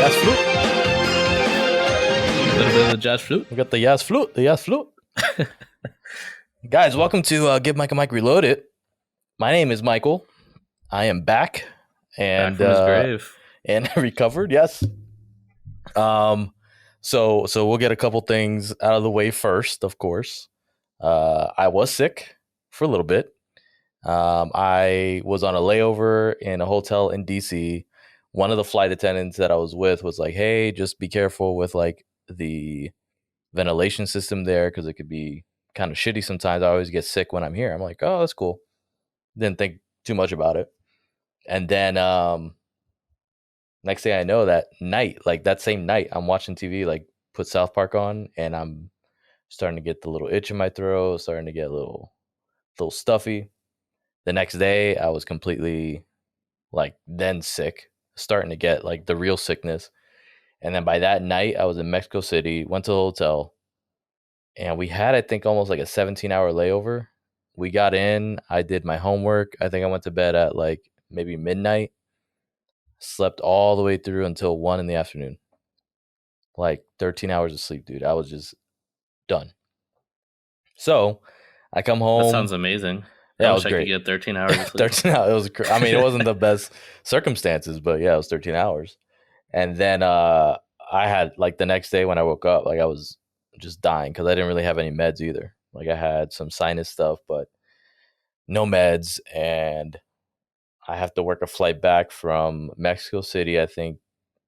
jazz flute. A little bit of the jazz flute. We got the jazz flute. The jazz flute. Guys, welcome to Give Mike a Mic Reloaded. My name is Michael. I am back and Back from his grave and recovered. Yes. So we'll get a couple things out of the way first. Of course, I was sick for a little bit. I was on a layover in a hotel in DC. One of the flight attendants that I was with was like, "Hey, just be careful with like the ventilation system there because it could be kind of shitty sometimes. I always get sick when I'm here." I'm like, "Oh, that's cool." Didn't think too much about it. And then next thing I know, that same night, I'm watching TV, like put South Park on, and I'm starting to get the little itch in my throat, starting to get a little stuffy. The next day, I was completely then sick, starting to get like the real sickness. And then by that night, I was in Mexico City, went to the hotel, and we had, I think, almost like a 17-hour layover. We got in, I did my homework. I think I went to bed at like maybe midnight, slept all the way through until 1 in the afternoon. Like 13 hours of sleep, dude. I was just done. So I come home. That sounds amazing. Yeah, I it wish was I great. could get 13 hours of sleep. 13 hours. It was. I mean, it wasn't the best circumstances, but yeah, it was 13 hours. And then I had like the next day when I woke up, like I was just dying because I didn't really have any meds either. Like I had some sinus stuff, but no meds. And I have to work a flight back from Mexico City, I think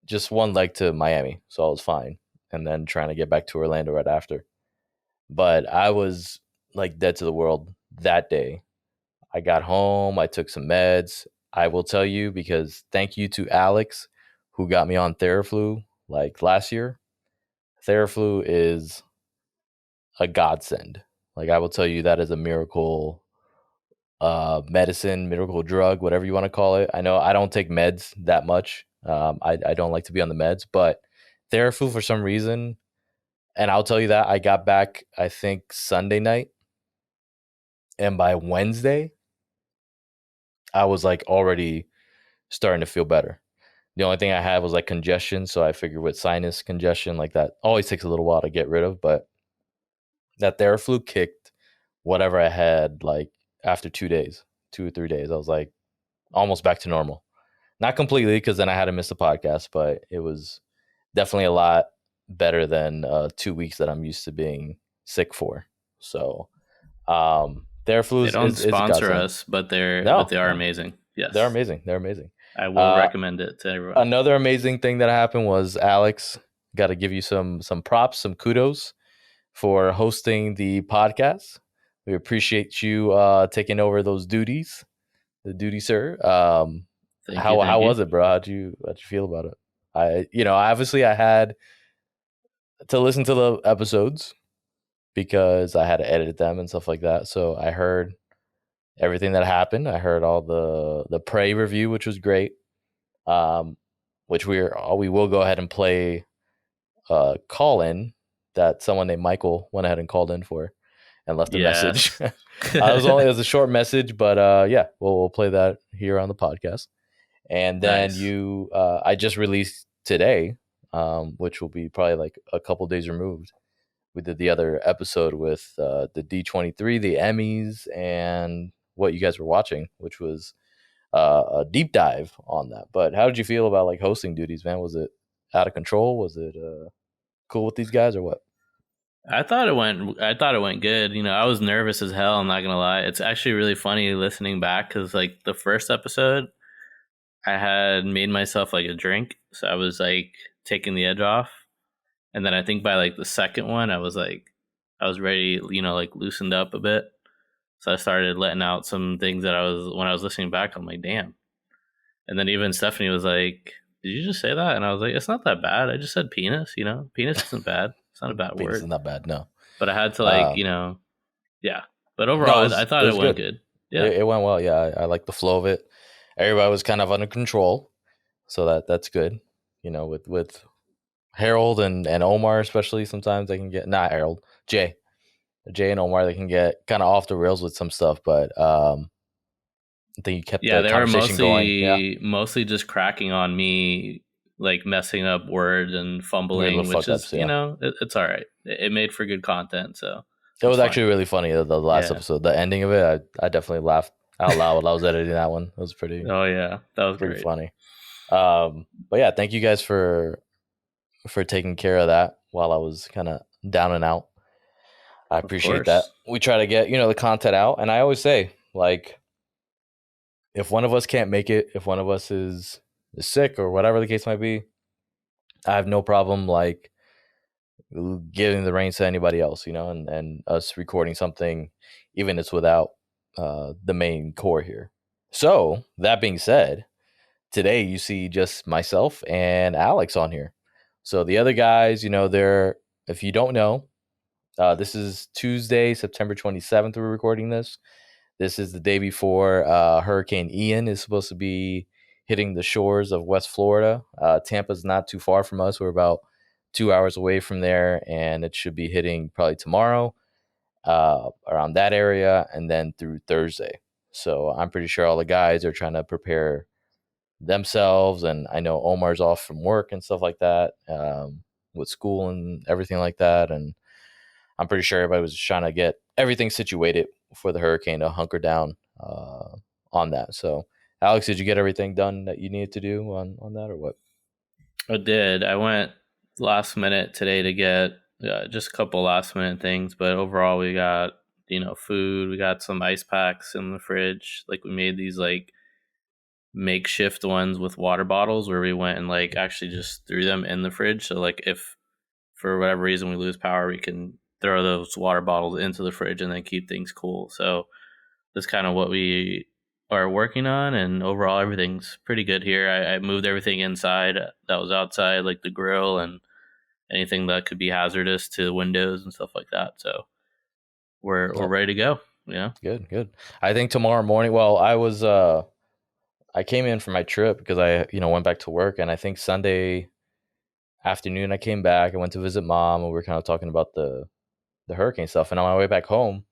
just one leg to Miami. So I was fine. And then trying to get back to Orlando right after. But I was like dead to the world that day. I got home. I took some meds. I will tell you, because thank you to Alex who got me on Theraflu like last year. Theraflu is a godsend. Like I will tell you, that is a miracle medicine, miracle drug, whatever you want to call it. I know I don't take meds that much. I don't like to be on the meds, but Theraflu for some reason, and I'll tell you that I got back, I think Sunday night, and by Wednesday, I was like already starting to feel better. The only thing I had was like congestion, so I figured with sinus congestion like that always takes a little while to get rid of, but that Theraflu kicked whatever I had like after 2 days, 2 or 3 days. I was like almost back to normal. Not completely, because then I had to miss the podcast, but it was definitely a lot better than 2 weeks that I'm used to being sick for. So Theraflu They don't sponsor us, but they are amazing. Yes, they're amazing. They're amazing. I will recommend it to everyone. Another amazing thing that happened was Alex, got to give you some props, some kudos for hosting the podcast. We appreciate you taking over those duties, the duty, sir. How was it, bro? How'd you feel about it? Obviously I had to listen to the episodes because I had to edit them and stuff like that. So I heard everything that happened. I heard all the Prey review, which was great. Which we will go ahead and play call in that someone named Michael went ahead and called in for and left a message. It was a short message, but yeah, we'll play that here on the podcast. And then nice. I just released today, which will be probably like a couple days removed. We did the other episode with the D23, the Emmys, and what you guys were watching, which was a deep dive on that. But how did you feel about like hosting duties, man? Was it out of control? Was it cool with these guys or what? I thought it went good. I was nervous as hell. I'm not gonna lie. It's actually really funny listening back because like the first episode, I had made myself like a drink, so I was like taking the edge off. And then I think by like the second one, I was ready, like loosened up a bit. So I started letting out some things that when I was listening back, I'm like, damn. And then even Stephanie was like, did you just say that? And I was like, it's not that bad. I just said penis, penis isn't bad. It's not a bad word. Penis is not bad, no. But I had to yeah. But overall, I thought it went good. Yeah, it went well. Yeah, I like the flow of it. Everybody was kind of under control. So that's good. With Harold and Omar, especially, sometimes they can get, not Harold, Jay and Omar, they can get kind of off the rails with some stuff, but I think you kept the conversation going. Mostly just cracking on me like messing up words and Weird little fumbling, which fuck is, ups. Yeah, it's all right. It made for good content, so it it's was fine. actually really funny. The last Yeah. episode, the ending of it, I definitely laughed out loud while I was editing that one. It was Oh yeah, that was pretty great. funny. But yeah, thank you guys for taking care of that while I was kind of down and out. I Of appreciate that. course. We try to get, the content out. And I always say, like, if one of us can't make it, if one of us is sick or whatever the case might be, I have no problem like giving the reins to anybody else, and us recording something, even if it's without the main core here. So that being said, today you see just myself and Alex on here. So the other guys, they're, if you don't know, this is Tuesday, September 27th. We're recording this. This is the day before Hurricane Ian is supposed to be hitting the shores of West Florida. Tampa's not too far from us. We're about 2 hours away from there, and it should be hitting probably tomorrow around that area and then through Thursday. So I'm pretty sure all the guys are trying to prepare themselves. And I know Omar's off from work and stuff like that, with school and everything like that. And I'm pretty sure everybody was trying to get everything situated for the hurricane to hunker down on that. So, Alex, did you get everything done that you needed to do on that, or what? I did. I went last minute today to get just a couple last minute things, but overall we got food. We got some ice packs in the fridge. Like we made these like makeshift ones with water bottles where we went and like actually just threw them in the fridge. So like if for whatever reason we lose power, we can throw those water bottles into the fridge and then keep things cool. So that's kind of what we are working on, and overall everything's pretty good here. I moved everything inside that was outside, like the grill and anything that could be hazardous to the windows and stuff like that. So we're Oh, ready to go. Yeah. good, good. I think tomorrow morning. Well, I came in for my trip because I went back to work, and I think Sunday afternoon I came back. I went to visit mom, and we were kind of talking about the hurricane stuff. And on my way back home,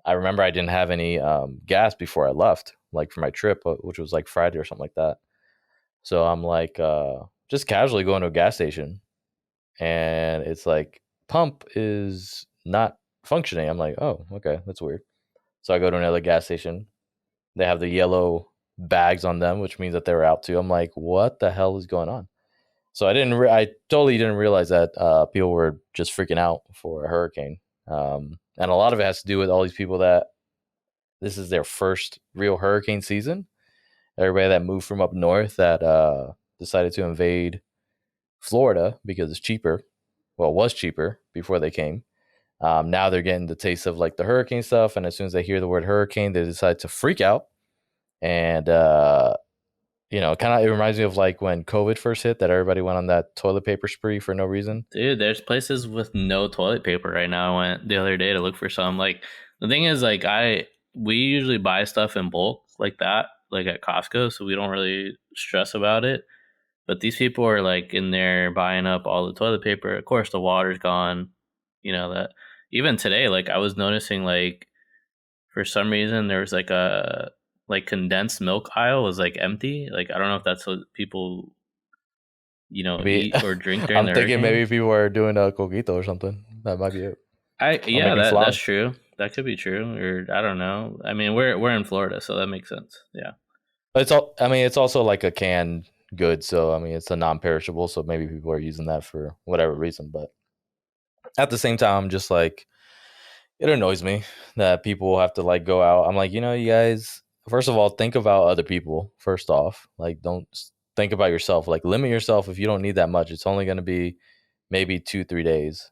I remember I didn't have any gas before I left, like for my trip, which was like Friday or something like that. So I'm like, just casually going to a gas station, and it's like pump is not functioning. I'm like, oh, okay, that's weird. So I go to another gas station. They have the yellow bags on them, which means that they were out too. I'm like, what the hell is going on? So I totally didn't realize that people were just freaking out for a hurricane, and a lot of it has to do with all these people that this is their first real hurricane season. Everybody that moved from up north that decided to invade Florida because it's cheaper. Well, it was cheaper before they came. Now they're getting the taste of like the hurricane stuff, and as soon as they hear the word hurricane, they decide to freak out. And kind of it reminds me of like when COVID first hit, that everybody went on that toilet paper spree for no reason. Dude, there's places with no toilet paper right now. I went the other day to look for some. Like the thing is, like we usually buy stuff in bulk like that, like at Costco, so we don't really stress about it. But these people are like in there buying up all the toilet paper. Of course, the water's gone. That even today, like I was noticing, like for some reason there was like a like condensed milk aisle was like empty. Like I don't know if that's what people Maybe eat or drink during I'm the thinking hurricane. maybe people are doing a coquito or something. That might be it. Or Yeah, making that's flan. true. That could be true, or I don't know. I mean, we're in Florida, so that makes sense. Yeah. It's all. I mean, it's also like a canned good, so I mean, it's a non-perishable. So maybe people are using that for whatever reason. But at the same time, I'm just like, it annoys me that people have to like go out. I'm like, you guys. First of all, think about other people. First off, like, don't think about yourself. Like, limit yourself if you don't need that much. It's only going to be maybe 2-3 days,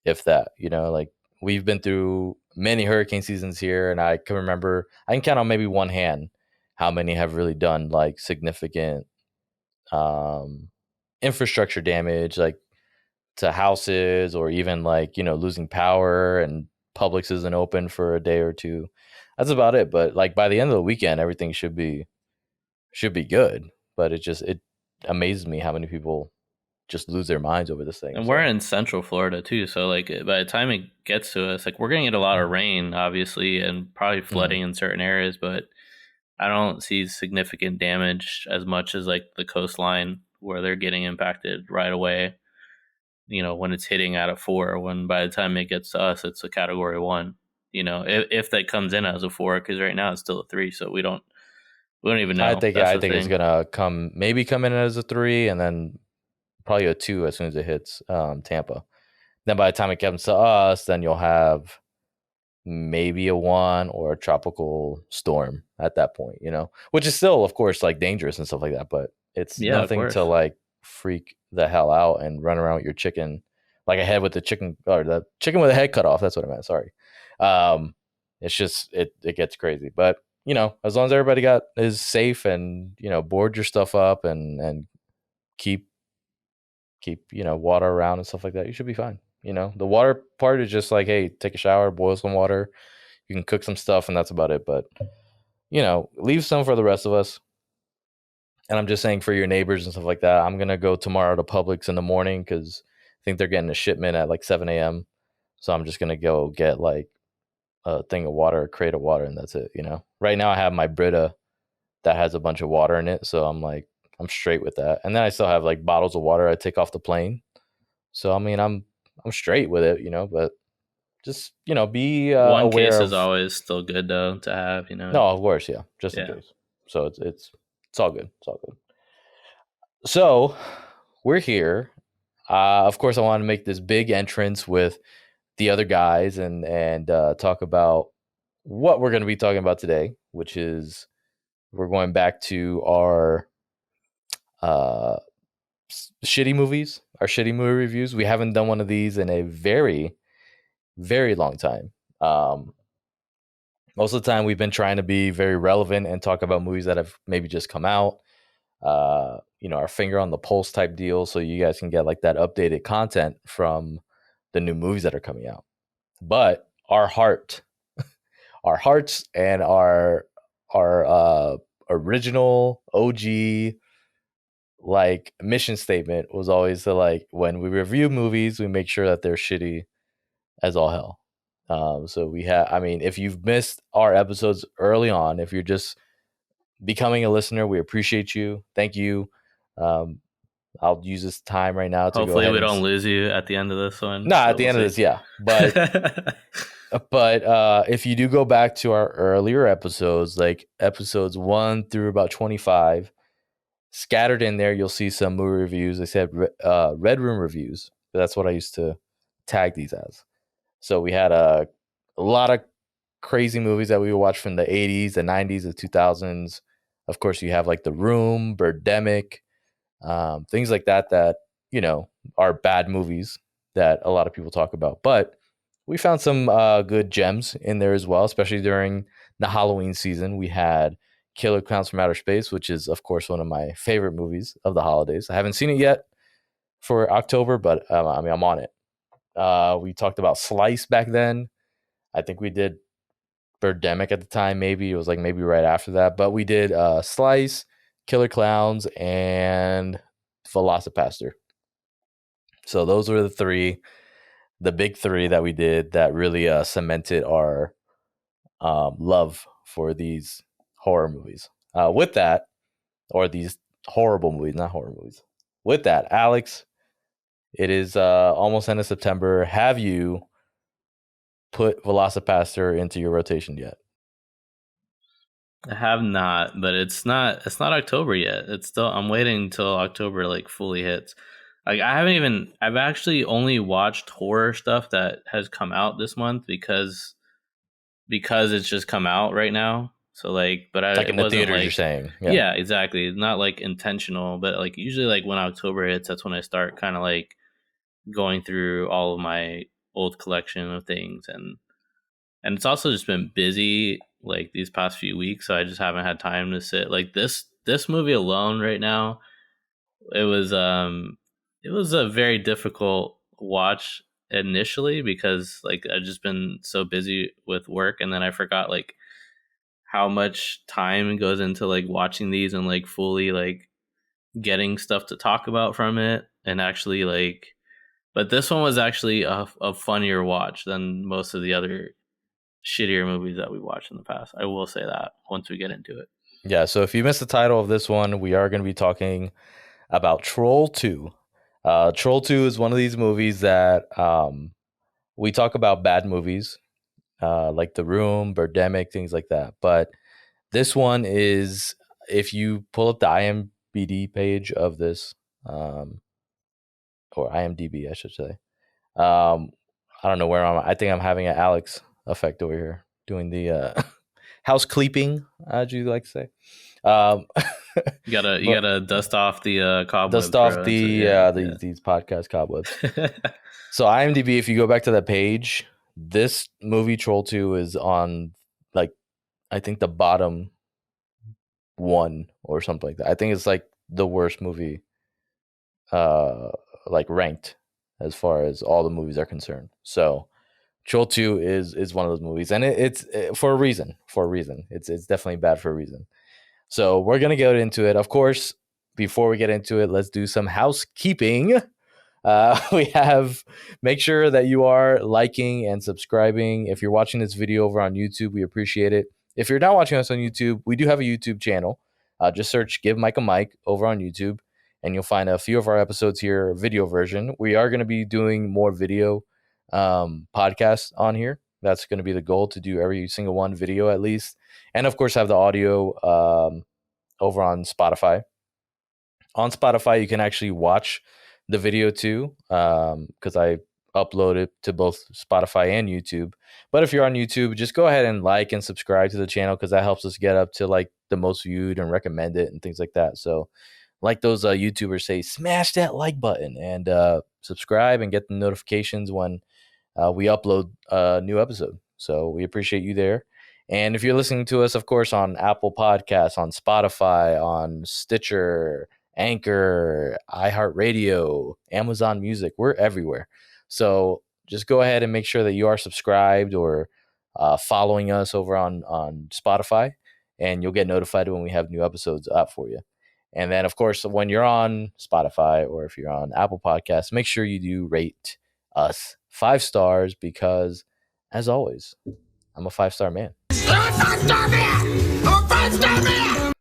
if that. Like we've been through many hurricane seasons here, and I can count on maybe one hand how many have really done like significant um, infrastructure damage, like to houses, or even like losing power and Publix isn't open for a day or two. That's about it. But like by the end of the weekend, everything should be good. But it amazes me how many people just lose their minds over this thing. And we're So in Central Florida too, so like by the time it gets to us, like we're gonna get a lot of rain, obviously, and probably mhm. flooding in certain areas, but I don't see significant damage as much as like the coastline. where they're getting impacted right away. When it's hitting at a 4, when by the time it gets to us, it's a category 1. If that comes in as a 4, because right now it's still a 3, so we don't even I know. think That's I the think it's thing. gonna come in as a 3, and then probably a 2 as soon as it hits Tampa. Then by the time it comes to us, then you'll have maybe a 1 or a tropical storm at that point, which is still, of course, like dangerous and stuff like that, but it's Yeah, of nothing to course. like freak the hell out and run around with your chicken, like a head with the chicken, or the chicken with a head cut off. That's what I meant. Sorry. Um, it's just, it gets crazy, but as long as everybody is safe and, board your stuff up and keep, water around and stuff like that, you should be fine. The water part is just like, hey, take a shower, boil some water, you can cook some stuff, and that's about it. But leave some for the rest of us. And I'm just saying, for your neighbors and stuff like that, I'm gonna go tomorrow to Publix in the morning because I think they're getting a shipment at like 7 a.m. So I'm just gonna go get like a thing of water, a crate of water, and that's it. Right now I have my Brita that has a bunch of water in it, so I'm straight with that. And then I still have like bottles of water I take off the plane. So I mean, I'm straight with it, but just be One aware case is of. always still good though to have. No, of course, yeah, just in Yeah. case. So it's all good. It's all good. So we're here. Of course, I want to make this big entrance with the other guys and talk about what we're going to be talking about today, which is we're going back to our uh, shitty movies, our shitty movie reviews. We haven't done one of these in a very, very long time. Most of the time, we've been trying to be very relevant and talk about movies that have maybe just come out. Our finger on the pulse type deal, so you guys can get like that updated content from the new movies that are coming out. But our hearts and our original OG like mission statement was always to, like, when we review movies, we make sure that they're shitty as all hell. So I mean, if you've missed our episodes early on, if you're just becoming a listener, we appreciate you. Thank you. Um, I'll use this time right now to go Hopefully ahead we and don't lose you at the end of this one, no, at but the we'll end of see. this, yeah. But if you do go back to our earlier episodes, like episodes 1 through about 25, scattered in there, you'll see some movie reviews. They said Red Room reviews. That's what I used to tag these as. So we had a lot of crazy movies that we would watch from the 80s, the 90s, the 2000s. Of course, you have like The Room, Birdemic, things like that are bad movies that a lot of people talk about. But we found some good gems in there as well, especially during the Halloween season. We had Killer Clowns from Outer Space, which is, of course, one of my favorite movies of the holidays. I haven't seen it yet for October, but I mean, I'm on it. We talked about Slice back then. I think we did Birdemic at the time. Maybe it was like maybe right after that, but we did Slice, Killer Clowns, and Velocipaster. So those were the big three that we did that really cemented our love for these horror movies. With that, or these horrible movies, not horror movies. With that, Alex, it is almost end of September. Have you put Velocipaster into your rotation yet? I have not, but it's not October yet. It's still I'm waiting until October like fully hits. Like I've actually only watched horror stuff that has come out this month because it's just come out right now. So like, but Like it in the wasn't theaters, you're like, saying? Yeah. yeah, exactly. Not like intentional, but like usually like when October hits, that's when I start kind of like going through all of my old collection of things, and it's also just been busy like these past few weeks, so I just haven't had time to sit. Like this movie alone right now, it was it was a very difficult watch initially because like I've just been so busy with work, and then I forgot like how much time goes into like watching these and like fully like getting stuff to talk about from it, and actually like, but this one was actually a funnier watch than most of the other shittier movies that we watched in the past. I will say that once we get into it. Yeah. So if you missed the title of this one, we are going to be talking about Troll 2. Troll 2 is one of these movies that we talk about bad movies, like The Room, Birdemic, things like that. But this one is, if you pull up the IMDb page of this, um, or IMDb, I should say. I don't know where I think I'm having an Alex effect over here, doing the house cleeping, as you like to say. Um, You but gotta dust off the dust cobwebs, off bro. That's it. Yeah, these podcast cobwebs. yeah. So IMDb, if you go back to that page, this movie Troll 2 is on, like, I think the bottom one or something like that. I think it's like the worst movie, uh, like ranked as far as all the movies are concerned. So Troll 2 is one of those movies, and it's for a reason. For a reason, it's definitely bad for a reason. So we're gonna get into it. Of course, before we get into it, let's do some housekeeping. We have, make sure that you are liking and subscribing. If you're watching this video over on YouTube, we appreciate it. If you're not watching us on YouTube, we do have a YouTube channel. Just search Give Mike a Mic over on YouTube, and you'll find a few of our episodes here, video version. We are going to be doing more video podcasts on here. That's going to be the goal, to do every single one video at least. And of course, have the audio over on Spotify. On Spotify, you can actually watch the video too, because I upload it to both Spotify and YouTube. But if you're on YouTube, just go ahead and like and subscribe to the channel, because that helps us get up to like the most viewed and recommend it and things like that. So, like those YouTubers say, smash that like button and subscribe and get the notifications when we upload a new episode. So we appreciate you there. And if you're listening to us, of course, on Apple Podcasts, on Spotify, on Stitcher, Anchor, iHeartRadio, Amazon Music, we're everywhere. So just go ahead and make sure that you are subscribed or following us over on Spotify, and you'll get notified when we have new episodes up for you. And then, of course, when you're on Spotify or if you're on Apple Podcasts, make sure you do rate us 5 stars, because, as always, I'm a 5-star man.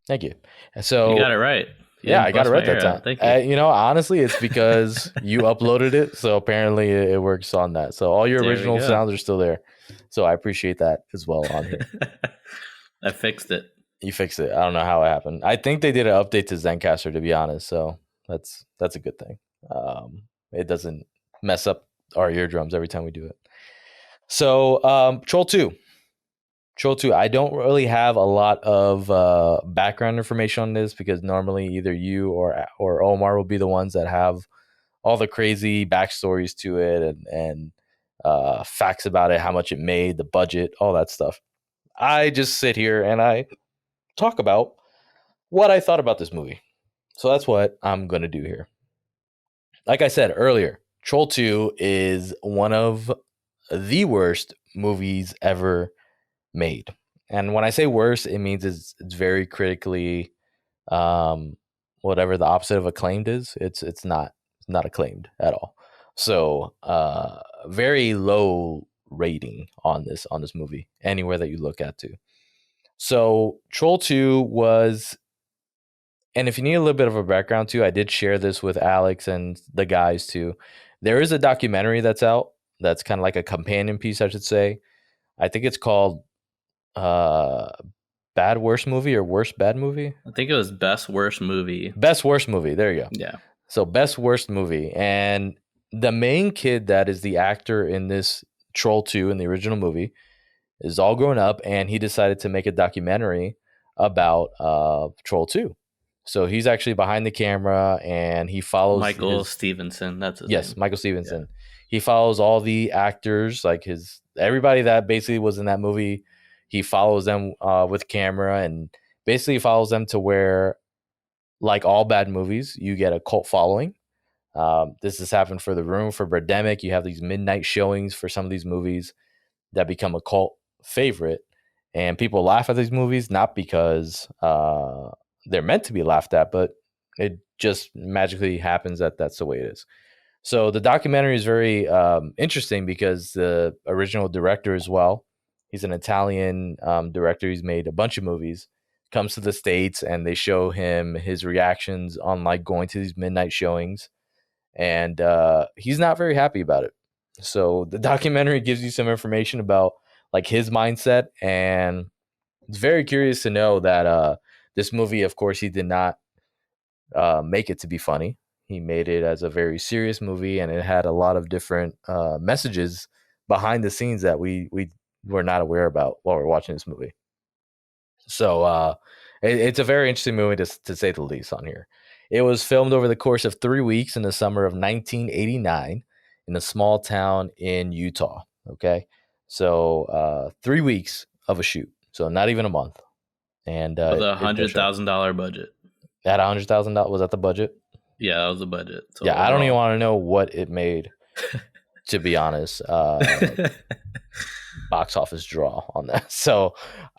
Thank you. So You got it right. Yeah, I got it right that time. Thank you. You know, honestly, it's because you uploaded it, so apparently it works on that. So all your original sounds are still there. So I appreciate that as well on here. I fixed it. You fixed it. I don't know how it happened. I think they did an update to Zencaster, to be honest. So that's a good thing. It doesn't mess up our eardrums every time we do it. So Troll 2. Troll 2, I don't really have a lot of background information on this, because normally either you or Omar will be the ones that have all the crazy backstories to it and facts about it, how much it made, the budget, all that stuff. I just sit here and I talk about what I thought about this movie. So that's what I'm going to do here. Like I said earlier, Troll 2 is one of the worst movies ever made. And when I say worse, it means it's very critically, whatever the opposite of acclaimed is. It's not acclaimed at all. So very low rating on this movie, anywhere that you look at too. So Troll 2 was, and if you need a little bit of a background too, I did share this with Alex and the guys too. There is a documentary that's out that's kind of like a companion piece, I should say. I think it's called Bad Worst Movie or Worst Bad Movie. I think it was Best Worst Movie. Best Worst Movie. There you go. Yeah. So Best Worst Movie. And the main kid that is the actor in this Troll 2 in the original movie is all grown up, and he decided to make a documentary about Troll 2. So he's actually behind the camera, and he follows Michael Stevenson. That's his name. Michael Stevenson. Yeah. He follows all the actors, like everybody that basically was in that movie. He follows them with camera, and basically follows them to where, like all bad movies, you get a cult following. This has happened for The Room, for Birdemic. You have these midnight showings for some of these movies that become a cult favorite, and people laugh at these movies, not because they're meant to be laughed at, but it just magically happens that that's the way it is. So the documentary is very interesting, because the original director as well, he's an Italian director. He's made a bunch of movies comes to the States, and they show him his reactions on like going to these midnight showings, and he's not very happy about it. So the documentary gives you some information about like his mindset, and it's very curious to know that this movie, of course, he did not make it to be funny. He made it as a very serious movie, and it had a lot of different messages behind the scenes that we were not aware about while we are watching this movie. So it's a very interesting movie to say the least on here. It was filmed over the course of 3 weeks in the summer of 1989 in a small town in Utah. Okay, so 3 weeks of a shoot, so not even a month, and With a it does show. $100,000 budget. At $100,000, was that the budget? Yeah, that was the budget. So Yeah, I don't even overall. want to know what it made. To be honest, box office draw on that. So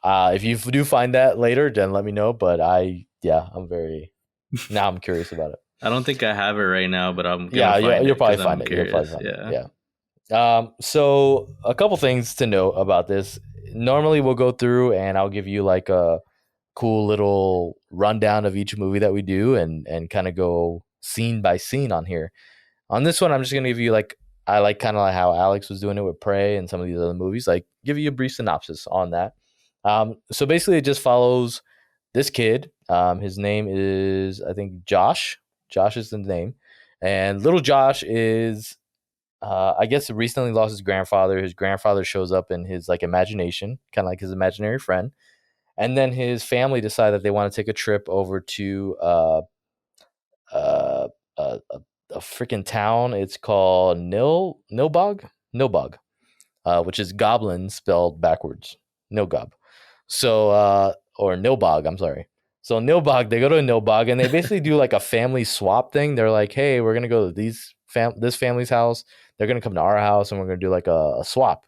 if you do find that later, then let me know. But I'm curious about it. I don't think I have it right now, but I'm gonna find you'll it probably because find I'm it. You'll probably curious. find it. Yeah. Yeah. So a couple things to note about this. Normally we'll go through and I'll give you like a cool little rundown of each movie that we do and kind of go scene by scene on here. On this one, I'm just gonna give you like I like kind of like how Alex was doing it with Prey and some of these other movies. Like give you a brief synopsis on that. So basically, it just follows this kid. His name is I think Josh. Josh is the name, and little Josh is I guess recently lost his grandfather. His grandfather shows up in his like imagination, kind of like his imaginary friend. And then his family decide that they want to take a trip over to uh, a, a freaking town. It's called Nilbog, which is goblin spelled backwards. Nilgob. So or Nilbog. I'm sorry. So Nilbog, they go to Nilbog and they basically do like a family swap thing. They're like, hey, we're gonna go to this family's house. They're gonna come to our house and we're gonna do like a swap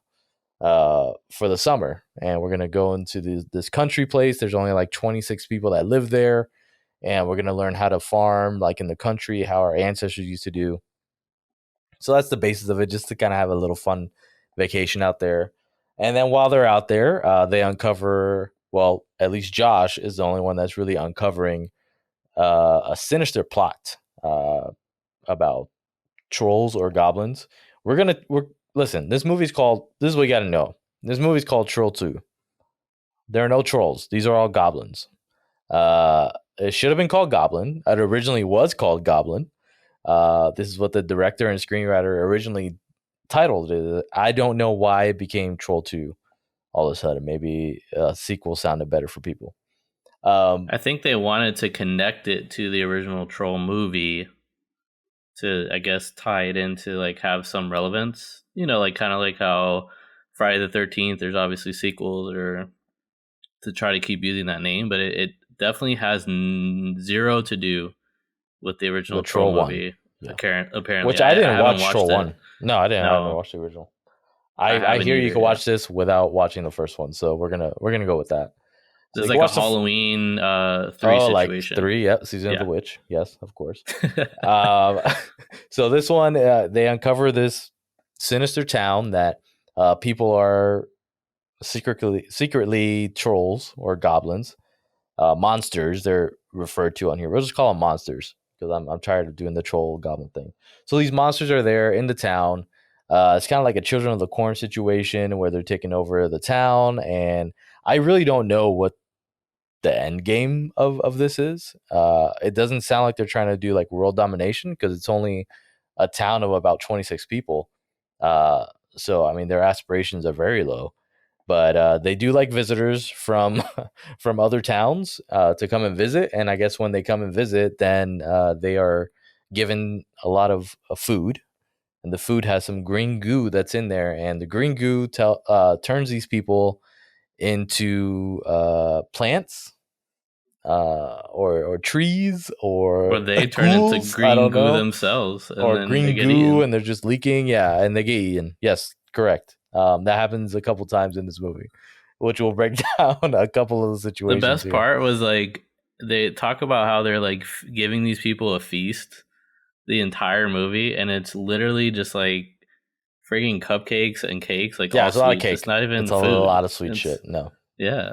for the summer. And we're gonna go into this country place. There's only like 26 people that live there, and we're gonna learn how to farm like in the country, how our ancestors used to do. So that's the basis of it, just to kind of have a little fun vacation out there. And then while they're out there, they uncover. Well, at least Josh is the only one that's really uncovering a sinister plot about trolls or goblins. We're listen. This movie's called. This is what you got to know. This movie's called Troll 2. There are no trolls. These are all goblins. It should have been called Goblin. It originally was called Goblin. This is what the director and screenwriter originally titled it. I don't know why it became Troll 2 all of a sudden. Maybe a sequel sounded better for people. I think they wanted to connect it to the original Troll movie to, I guess, tie it into like have some relevance. You know, like kind of like how Friday the 13th, there's obviously sequels or to try to keep using that name, but it definitely has zero to do with the original Troll movie. Yeah. Apparently, which I didn't watch Troll it. 1. No, I didn't. I haven't watched the original. I hear you can watch this without watching the first one, so we're gonna go with that. So it's like a Halloween 3 situation. Like 3, yep, Season of the Witch. Yes, of course. So this one, they uncover this sinister town that people are secretly trolls or goblins, monsters. They're referred to on here. We'll just call them monsters because I'm tired of doing the troll goblin thing. So these monsters are there in the town. It's kind of like a Children of the Corn situation where they're taking over the town, and I really don't know what the end game of this is. It doesn't sound like they're trying to do like world domination because it's only a town of about 26 people. So I mean, their aspirations are very low, but they do like visitors from from other towns to come and visit. And I guess when they come and visit, then they are given a lot of food, and the food has some green goo that's in there, and the green goo turns these people into plants or trees or they turn ghouls, into green goo themselves, and or then green goo, and they're just leaking. Yeah, and they get eaten. Yes, correct. That happens a couple times in this movie, which will break down a couple of the situations. The best part was like they talk about how they're like giving these people a feast the entire movie, and it's literally just like freaking cupcakes and cakes. Like yeah, it's a lot of cake. It's not even it's food. A lot of sweet shit. No, Yeah.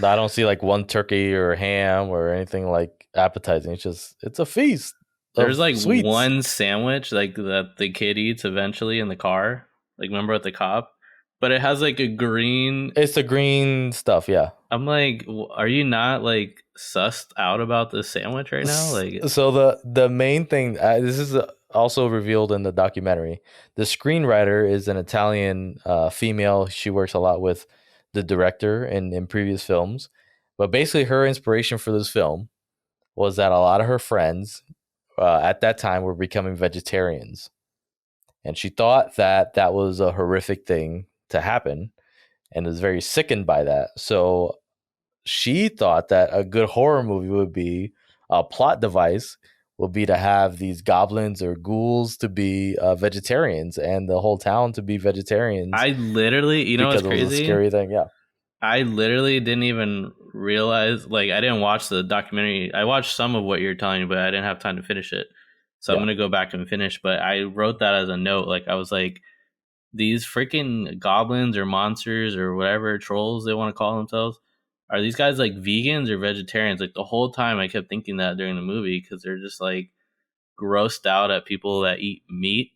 I don't see like one turkey or ham or anything like appetizing. It's a feast There's of like sweets. one sandwich like that the kid eats eventually in the car. Like remember at the cop? But it has like a green. It's the green stuff, yeah. I'm like, are you not like sussed out about this sandwich right now? Like, So the main thing, this is also revealed in the documentary. The screenwriter is an Italian female. She works a lot with the director in previous films, but basically her inspiration for this film was that a lot of her friends at that time were becoming vegetarians, and she thought that that was a horrific thing to happen, and was very sickened by that. So she thought that a good horror movie would be a plot device would be to have these goblins or ghouls to be vegetarians and the whole town to be vegetarians I literally, you know what's because it was a crazy? scary thing. Yeah, I literally didn't even realize, like, I didn't watch the documentary. I watched some of what you're telling me, but I didn't have time to finish it. So I'm yeah. going to go back and finish. But I wrote that as a note. Like, I was like, these freaking goblins or monsters or whatever trolls they want to call themselves, are these guys like vegans or vegetarians? Like, the whole time I kept thinking that during the movie because they're just like grossed out at people that eat meat.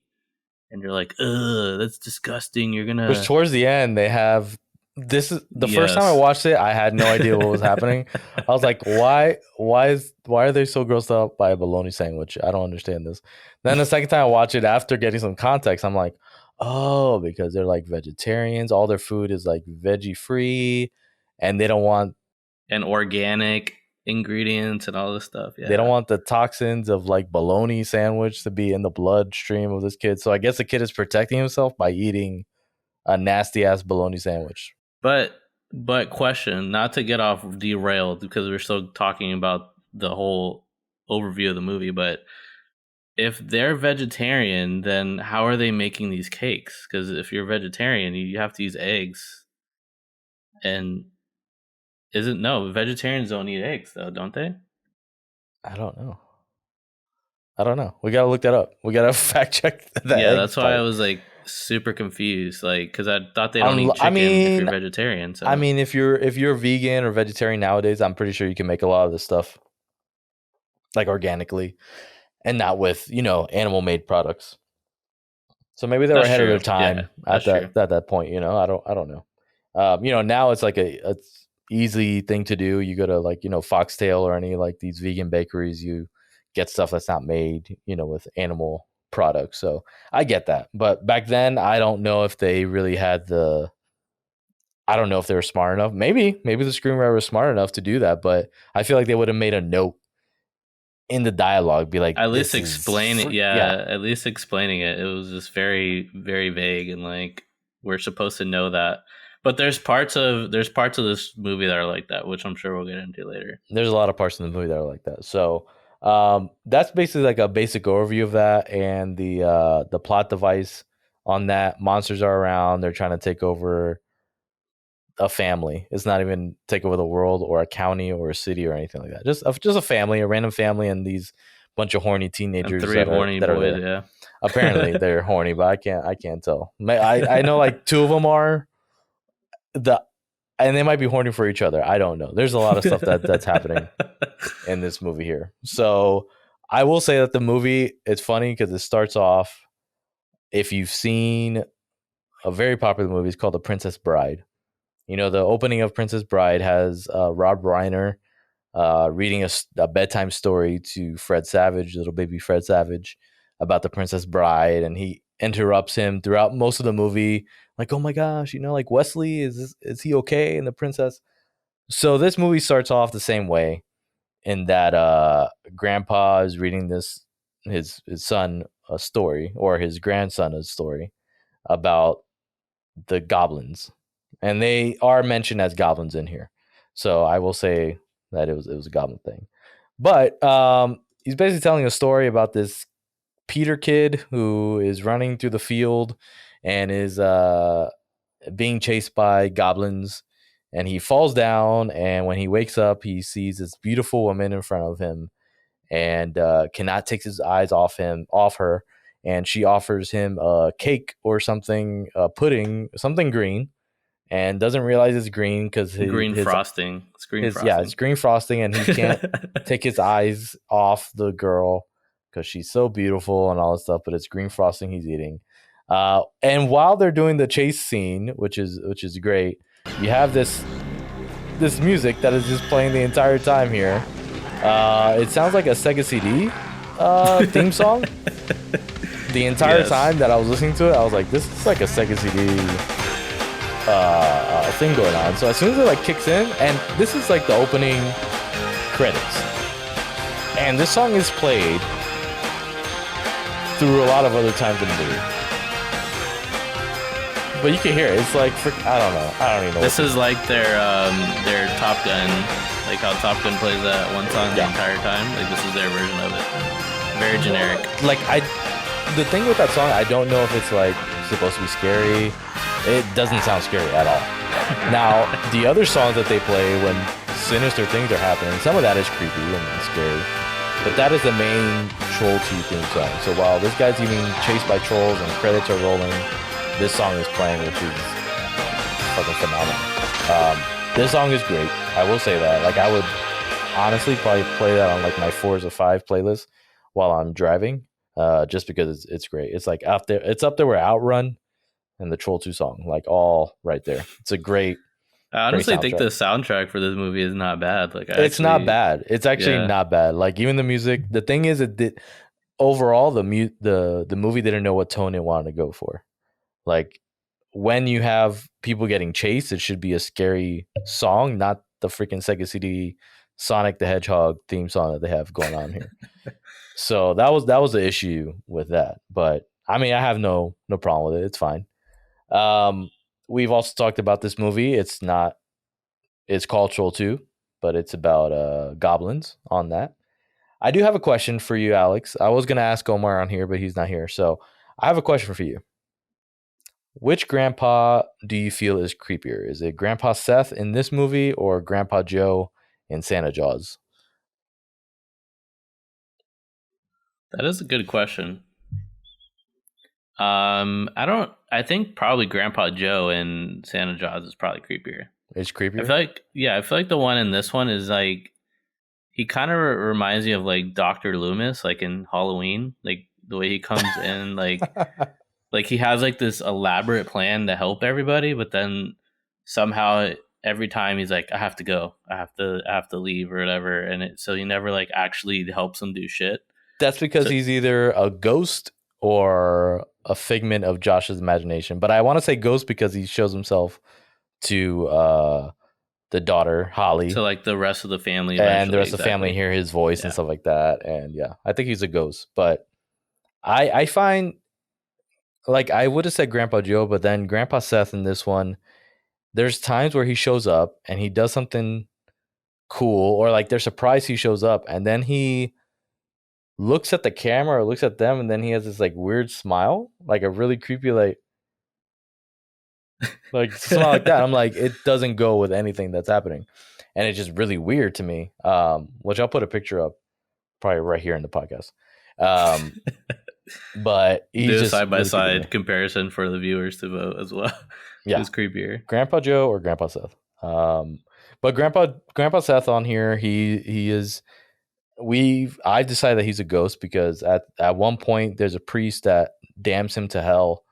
And you're like, ugh, that's disgusting. You're going Which to. towards the end they have this is the first time I Yes. watched it, I had no idea what was happening. I was like, why are they so grossed out by a bologna sandwich? I don't understand this. Then the second time I watch it after getting some context, I'm like, oh, because they're like vegetarians, all their food is like veggie free, and And organic ingredients and all this stuff. they don't Yeah. want the toxins of like bologna sandwich to be in the bloodstream of this kid. So I guess the kid is protecting himself by eating a nasty ass bologna sandwich. But question, not to get off derailed because we're still talking about the whole overview of the movie, but if they're vegetarian, then how are they making these cakes? Because if you're vegetarian, you have to use eggs. And isn't no vegetarians don't eat eggs though, don't they? I don't know. I don't know. We gotta look that up. We gotta fact check the Yeah, eggs that's why I part. was like super confused, like because I thought they don't eat I chicken if you're mean, vegetarian. So if you're vegan or vegetarian nowadays, I'm pretty sure you can make a lot of this stuff like organically and not with animal made products. So maybe they were that's ahead of their true. Yeah, time that's true. at that point. I don't know. Now it's like a easy thing to do. You go to like Foxtail or any like these vegan bakeries. You get stuff that's not made with animal products. So I get that. But back then, I don't know if they really had the. I don't know if they were smart enough. Maybe the screenwriter was smart enough to do that. But I feel like they would have made a note in the dialogue, be like, At least "This is explain it. yeah." Yeah, at least explaining it. It was just very, very vague, and like we're supposed to know that. But there's parts of this movie that are like that, which I'm sure we'll get into later. There's a lot of parts in the movie that are like that. So that's basically like a basic overview of that and the plot device on that. Monsters are around. They're trying to take over a family. It's not even take over the world or a county or a city or anything like that. Just a family, a random family, and these bunch of horny And teenagers three horny that are boys. there. Yeah. Apparently they're horny, but I can't tell. I know like two of them are the and they might be horny for each other. I don't know. There's a lot of stuff that's happening in this movie here. So I will say that the movie it's funny because it starts off. If you've seen a very popular movie, it's called The Princess Bride. The opening of Princess Bride has Rob Reiner reading a bedtime story to Fred Savage, little baby Fred Savage, about the Princess Bride, and he interrupts him throughout most of the movie, like, "Oh my gosh, like Wesley is he okay?" And the princess. So this movie starts off the same way in that grandpa is reading his son a story or his grandson a story about the goblins, and they are mentioned as goblins in here. So I will say that it was a goblin thing, but he's basically telling a story about this Peter kid who is running through the field and is being chased by goblins, and he falls down, and when he wakes up he sees this beautiful woman in front of him and cannot take his eyes off her, and she offers him a cake or something, pudding, something green, and doesn't realize it's green because Green frosting. It's green it's frosting. green frosting, and he can't take his eyes off the girl because she's so beautiful and all this stuff. But it's green frosting he's eating. And while they're doing the chase scene, which is great, you have this music that is just playing the entire time here. It sounds like a Sega CD theme song. The entire time that I was listening to it, I was like, this is like a Sega CD thing going on. So as soon as it like kicks in, and this is like the opening credits, and this song is played through a lot of other times in the movie. But you can hear it. It's like, I don't know. I don't even know. This is like their Top Gun, like how Top Gun plays that one song the entire time. Like this is their version of it. Very generic. Like the thing with that song, I don't know if it's like supposed to be scary. It doesn't sound scary at all. Now, the other songs that they play when sinister things are happening, some of that is creepy and scary. But that is the main Troll 2 theme song. So while this guy's getting chased by trolls and credits are rolling, this song is playing, which is fucking phenomenal. This song is great. I will say that. Like, I would honestly probably play that on like my 4s of 5 playlist while I'm driving, just because it's great. It's like up there. It's up there with Outrun and the Troll 2 song, like all right there. It's a great. I honestly think the soundtrack for this movie is not bad. Like, it's not bad. It's actually not bad. Like, even the music. The thing is, overall the movie didn't know what tone it wanted to go for. Like, when you have people getting chased, it should be a scary song, not the freaking Sega CD Sonic the Hedgehog theme song that they have going on here. So that was the issue with that. But I mean, I have no problem with it. It's fine. We've also talked about this movie. It's called Troll 2, but it's about goblins on that. I do have a question for you, Alex. I was gonna ask Omar on here, but he's not here. So I have a question for you. Which grandpa do you feel is creepier? Is it Grandpa Seth in this movie or Grandpa Joe in Santa Jaws? That is a good question. I think probably Grandpa Joe in Santa Jaws is probably creepier. It's creepier? I feel like the one in this one is like, he kind of reminds me of like Dr. Loomis, like in Halloween, like the way he comes in, like like he has like this elaborate plan to help everybody, but then somehow every time he's like, I have to go, I have to leave or whatever, and so he never like actually helps them do shit. That's because he's either a ghost or a figment of Josh's imagination. But I want to say ghost because he shows himself to the daughter Holly, so like the rest of the family, and the rest of the family hear his voice and stuff like that. And yeah, I think he's a ghost. But I find, like, I would have said Grandpa Joe, but then Grandpa Seth in this one, there's times where he shows up and he does something cool, or like they're surprised he shows up, and then he looks at the camera or looks at them, and then he has this like weird smile, like a really creepy like smile like that. I'm like, it doesn't go with anything that's happening, and it's just really weird to me. Which I'll put a picture up probably right here in the podcast. But he's do a just side by side comparison for the viewers to vote as well. Yeah, who's creepier, Grandpa Joe or Grandpa Seth? But Grandpa Seth on here, he is. I decided that he's a ghost because at one point there's a priest that damns him to hell,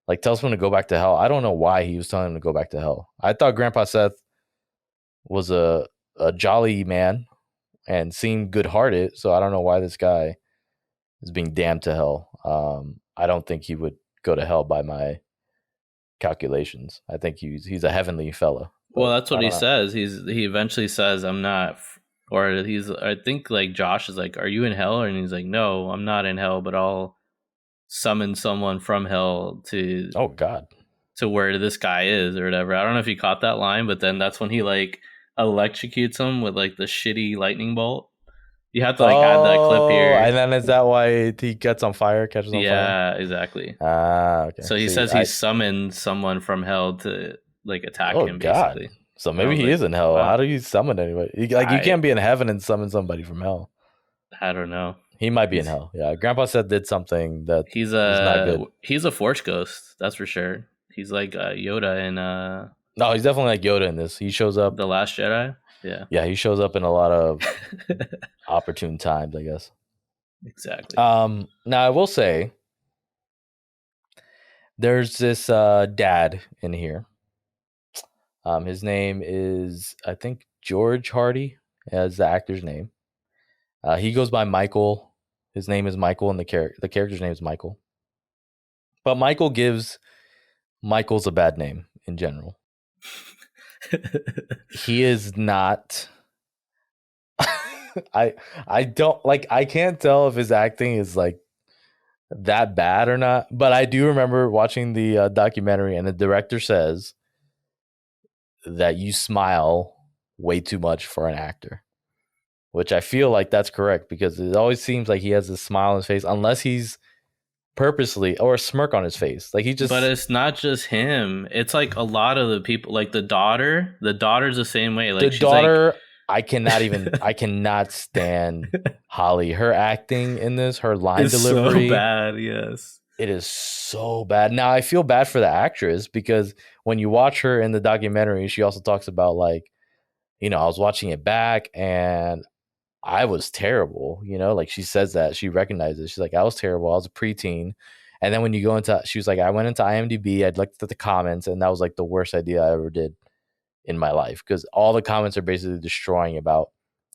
like tells him to go back to hell. I don't know why he was telling him to go back to hell. I thought Grandpa Seth was a jolly man and seemed good hearted, so I don't know why this guy is being damned to hell. I don't think he would go to hell by my calculations. I think he's a heavenly fella. Well, that's what he says. He eventually says, I'm not. Or I think like Josh is like, are you in hell? And he's like, no, I'm not in hell, but I'll summon someone from hell to, oh God, to where this guy is or whatever. I don't know if you caught that line, but then that's when he like electrocutes him with like the shitty lightning bolt. You have to like add that clip here. And then is that why he gets on fire, catches on fire? Yeah, exactly. Okay. So he says he summoned someone from hell to like attack him, basically. God. So maybe he is in hell. Wow. How do you summon anybody? You can't be in heaven and summon somebody from hell. I don't know. He might be in hell. Yeah, Grandpa Seth did something that he's not good. He's a force ghost, that's for sure. He's like Yoda No, he's definitely like Yoda in this. He shows up. The Last Jedi. Yeah. Yeah, he shows up in a lot of opportune times, I guess. Exactly. Now I will say there's this dad in here. His name is, I think, George Hardy, as the actor's name. He goes by Michael. His name is Michael, and the character's name is Michael. But Michael gives Michael's a bad name in general. He is not. I don't like. I can't tell if his acting is like that bad or not. But I do remember watching the documentary, and the director says that you smile way too much for an actor, which I feel like that's correct because it always seems like he has a smile on his face unless he's purposely or a smirk on his face. Like he But just it's not just him. It's like a lot of the people, like the daughter. The daughter's the same way. the Like she's like, daughter. I cannot stand Holly. Her acting in this, her line it's so delivery, bad. Yes. it is so bad. Now I feel bad for the actress because when you watch her in the documentary, she also talks about like, I was watching it back and I was terrible, like she says that she recognizes. She's like, I was terrible. I was a preteen. And then when you go into, she was like, I went into IMDb, I'd looked at the comments, and that was like the worst idea I ever did in my life because all the comments are basically destroying about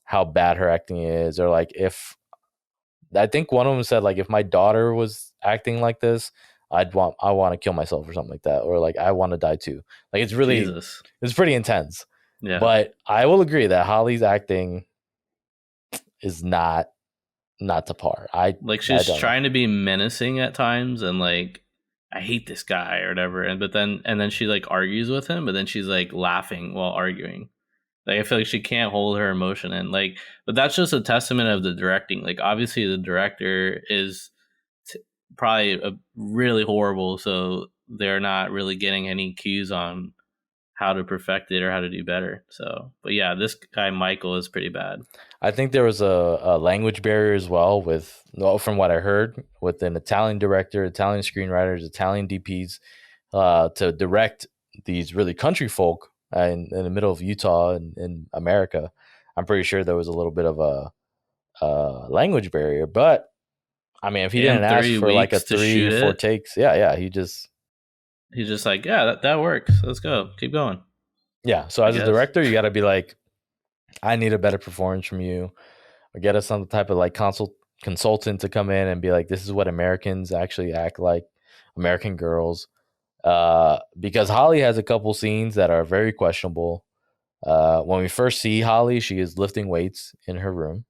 how bad her acting is, or like if I think one of them said like if my daughter was acting like this, I want to kill myself or something like that, or like I want to die too. Like Jesus. it's pretty intense. Yeah. But I will agree that Holly's acting is not to par. Like I she's don't know. trying to be menacing at times and like I hate this guy or whatever. And then she like argues with him, but then she's like laughing while arguing. Like I feel like she can't hold her emotion in. Like, but that's just a testament of the directing. Like obviously the director is probably really horrible, so they're not really getting any cues on how to perfect it or how to do better. So, but yeah, this guy Michael is pretty bad. I think there was a language barrier as well with, well, from what I heard, with an Italian director, Italian screenwriters, Italian DPs to direct these really country folk in the middle of Utah and in America. I'm pretty sure there was a little bit of a language barrier, but I mean, if he didn't And ask three for like a weeks to three, shoot four it. takes, yeah, he just, He's just like, yeah, that works. Let's go. Keep going. yeah. So I as a guess. director, you got to be like, I need a better performance from you, or get us some type of like consultant to come in and be like, this is what Americans actually act like, American girls. Because Holly has a couple scenes that are very questionable. When we first see Holly, she is lifting weights in her room.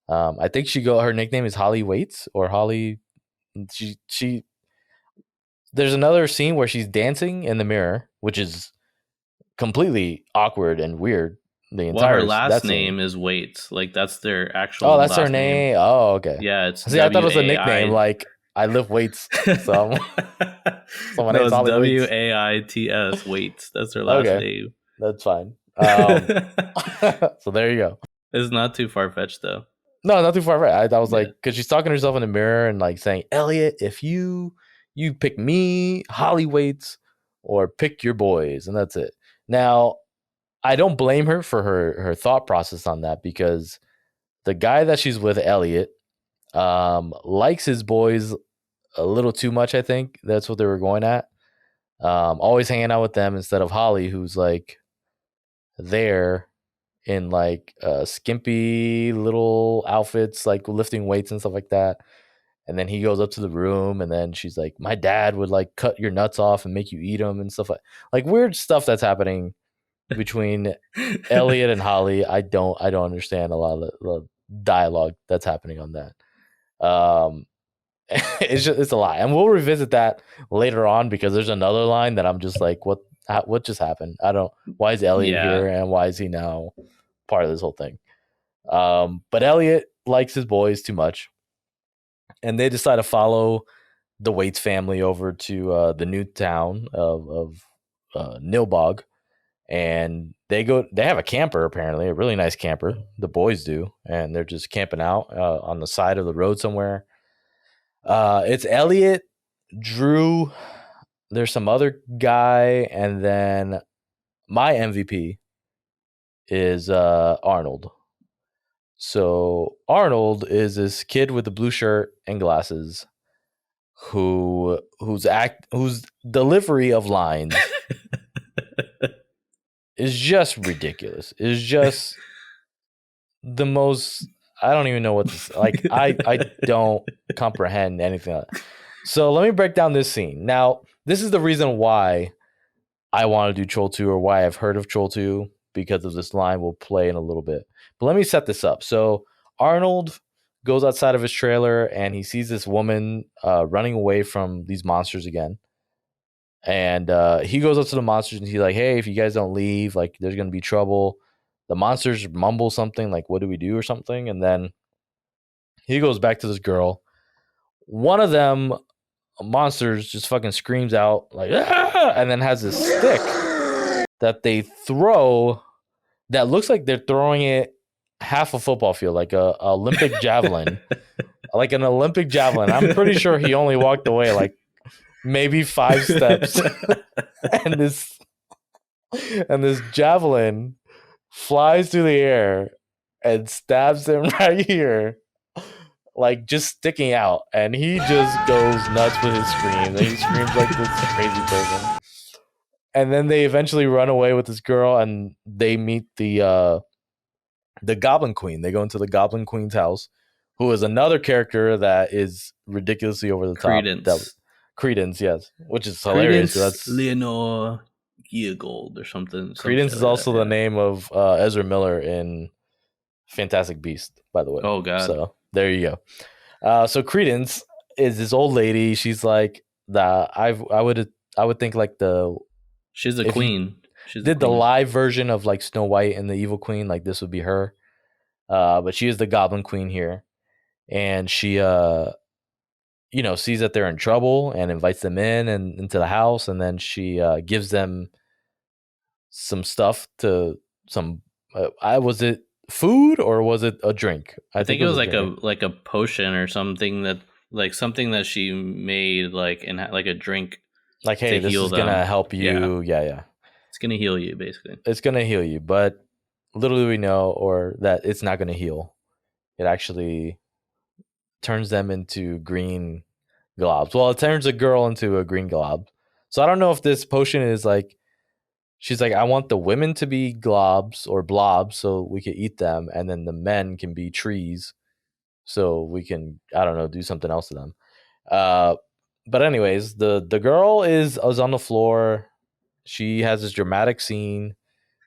I think her nickname is Holly Weights or Holly. She There's another scene where she's dancing in the mirror, which is completely awkward and weird. The Well, her entire last that scene. name is Waits. Like that's their Oh, actual that's her last name. name. Oh, okay. Yeah, it's See, I thought it was a nickname. WAI. Like I lift weights, so my No, name's it's Holly Weights. WAITS. Waits. That's their last Okay, name. that's fine. It's So there you go. not too far fetched though. No, not too far. Right. I was Yeah. like, because she's talking to herself in the mirror and like saying, Elliot, if you pick me, Holly Waits, or pick your boys, and that's it. Now, I don't blame her for her thought process on that because the guy that she's with, Elliot, likes his boys a little too much. I think that's what they were going at. Always hanging out with them instead of Holly, who's like there in like skimpy little outfits, like lifting weights and stuff like that. And then he goes up to the room, and then she's like, "My dad would like cut your nuts off and make you eat them and stuff like weird stuff that's happening between Elliot and Holly. I don't understand a lot of the dialogue that's happening on that. It's a lie, and we'll revisit that later on because there's another line that I'm just like, what just happened? I don't. Why is Elliot Yeah. here, and why is he now part of this whole thing? But Elliot likes his boys too much, and they decide to follow the Waits family over to the new town of Nilbog, and they have a camper, apparently a really nice camper, the boys do, and they're just camping out on the side of the road somewhere. It's Elliot, Drew, there's some other guy, and then my MVP is Arnold. So Arnold is this kid with the blue shirt and glasses whose delivery of lines is just ridiculous. Is just the most. I don't even know what to say. Like I don't comprehend anything. So let me break down this scene. Now, this is the reason why I want to do Troll 2 or why I've heard of Troll 2 because of this line we'll play in a little bit. But let me set this up. So Arnold goes outside of his trailer and he sees this woman running away from these monsters again. And he goes up to the monsters and he's like, hey, if you guys don't leave, like there's going to be trouble. The monsters mumble something like, what do we do or something? And then he goes back to this girl. One of them monsters just fucking screams out like, ah! And then has this stick that they throw that looks like they're throwing it half a football field, like a Olympic javelin, like an Olympic javelin. I'm pretty sure he only walked away like maybe 5 steps, and this javelin flies through the air and stabs him right here, like just sticking out, and he just goes nuts with his screams. And he screams like this crazy person. And then they eventually run away with this girl, and they meet the Goblin Queen. They go into the Goblin Queen's house, who is another character that is ridiculously over the top. Credence, yes, which is hilarious. Credence Leonore Gold or something. Credence is also the name of Ezra Miller in Fantastic Beast, by the way. Oh god! So there you go. So Credence is this old lady. She's like I would think like she's the queen. She did the live version of like Snow White and the Evil Queen, like this would be her. But she is the Goblin Queen here, and she sees that they're in trouble and invites them in and into the house, and then she gives them some stuff to some. Was it food or was it a drink? I think it was like a potion or something that she made in like a drink. Like, hey, this is gonna help you. Yeah. It's gonna heal you, basically. It's gonna heal you, but little do we know, or that it's not gonna heal. It actually turns them into green globs. Well, it turns a girl into a green glob. So I don't know if this potion is like, she's like, I want the women to be globs or blobs so we can eat them, and then the men can be trees so we can, I don't know, do something else to them. But anyways, the girl is on the floor. She has this dramatic scene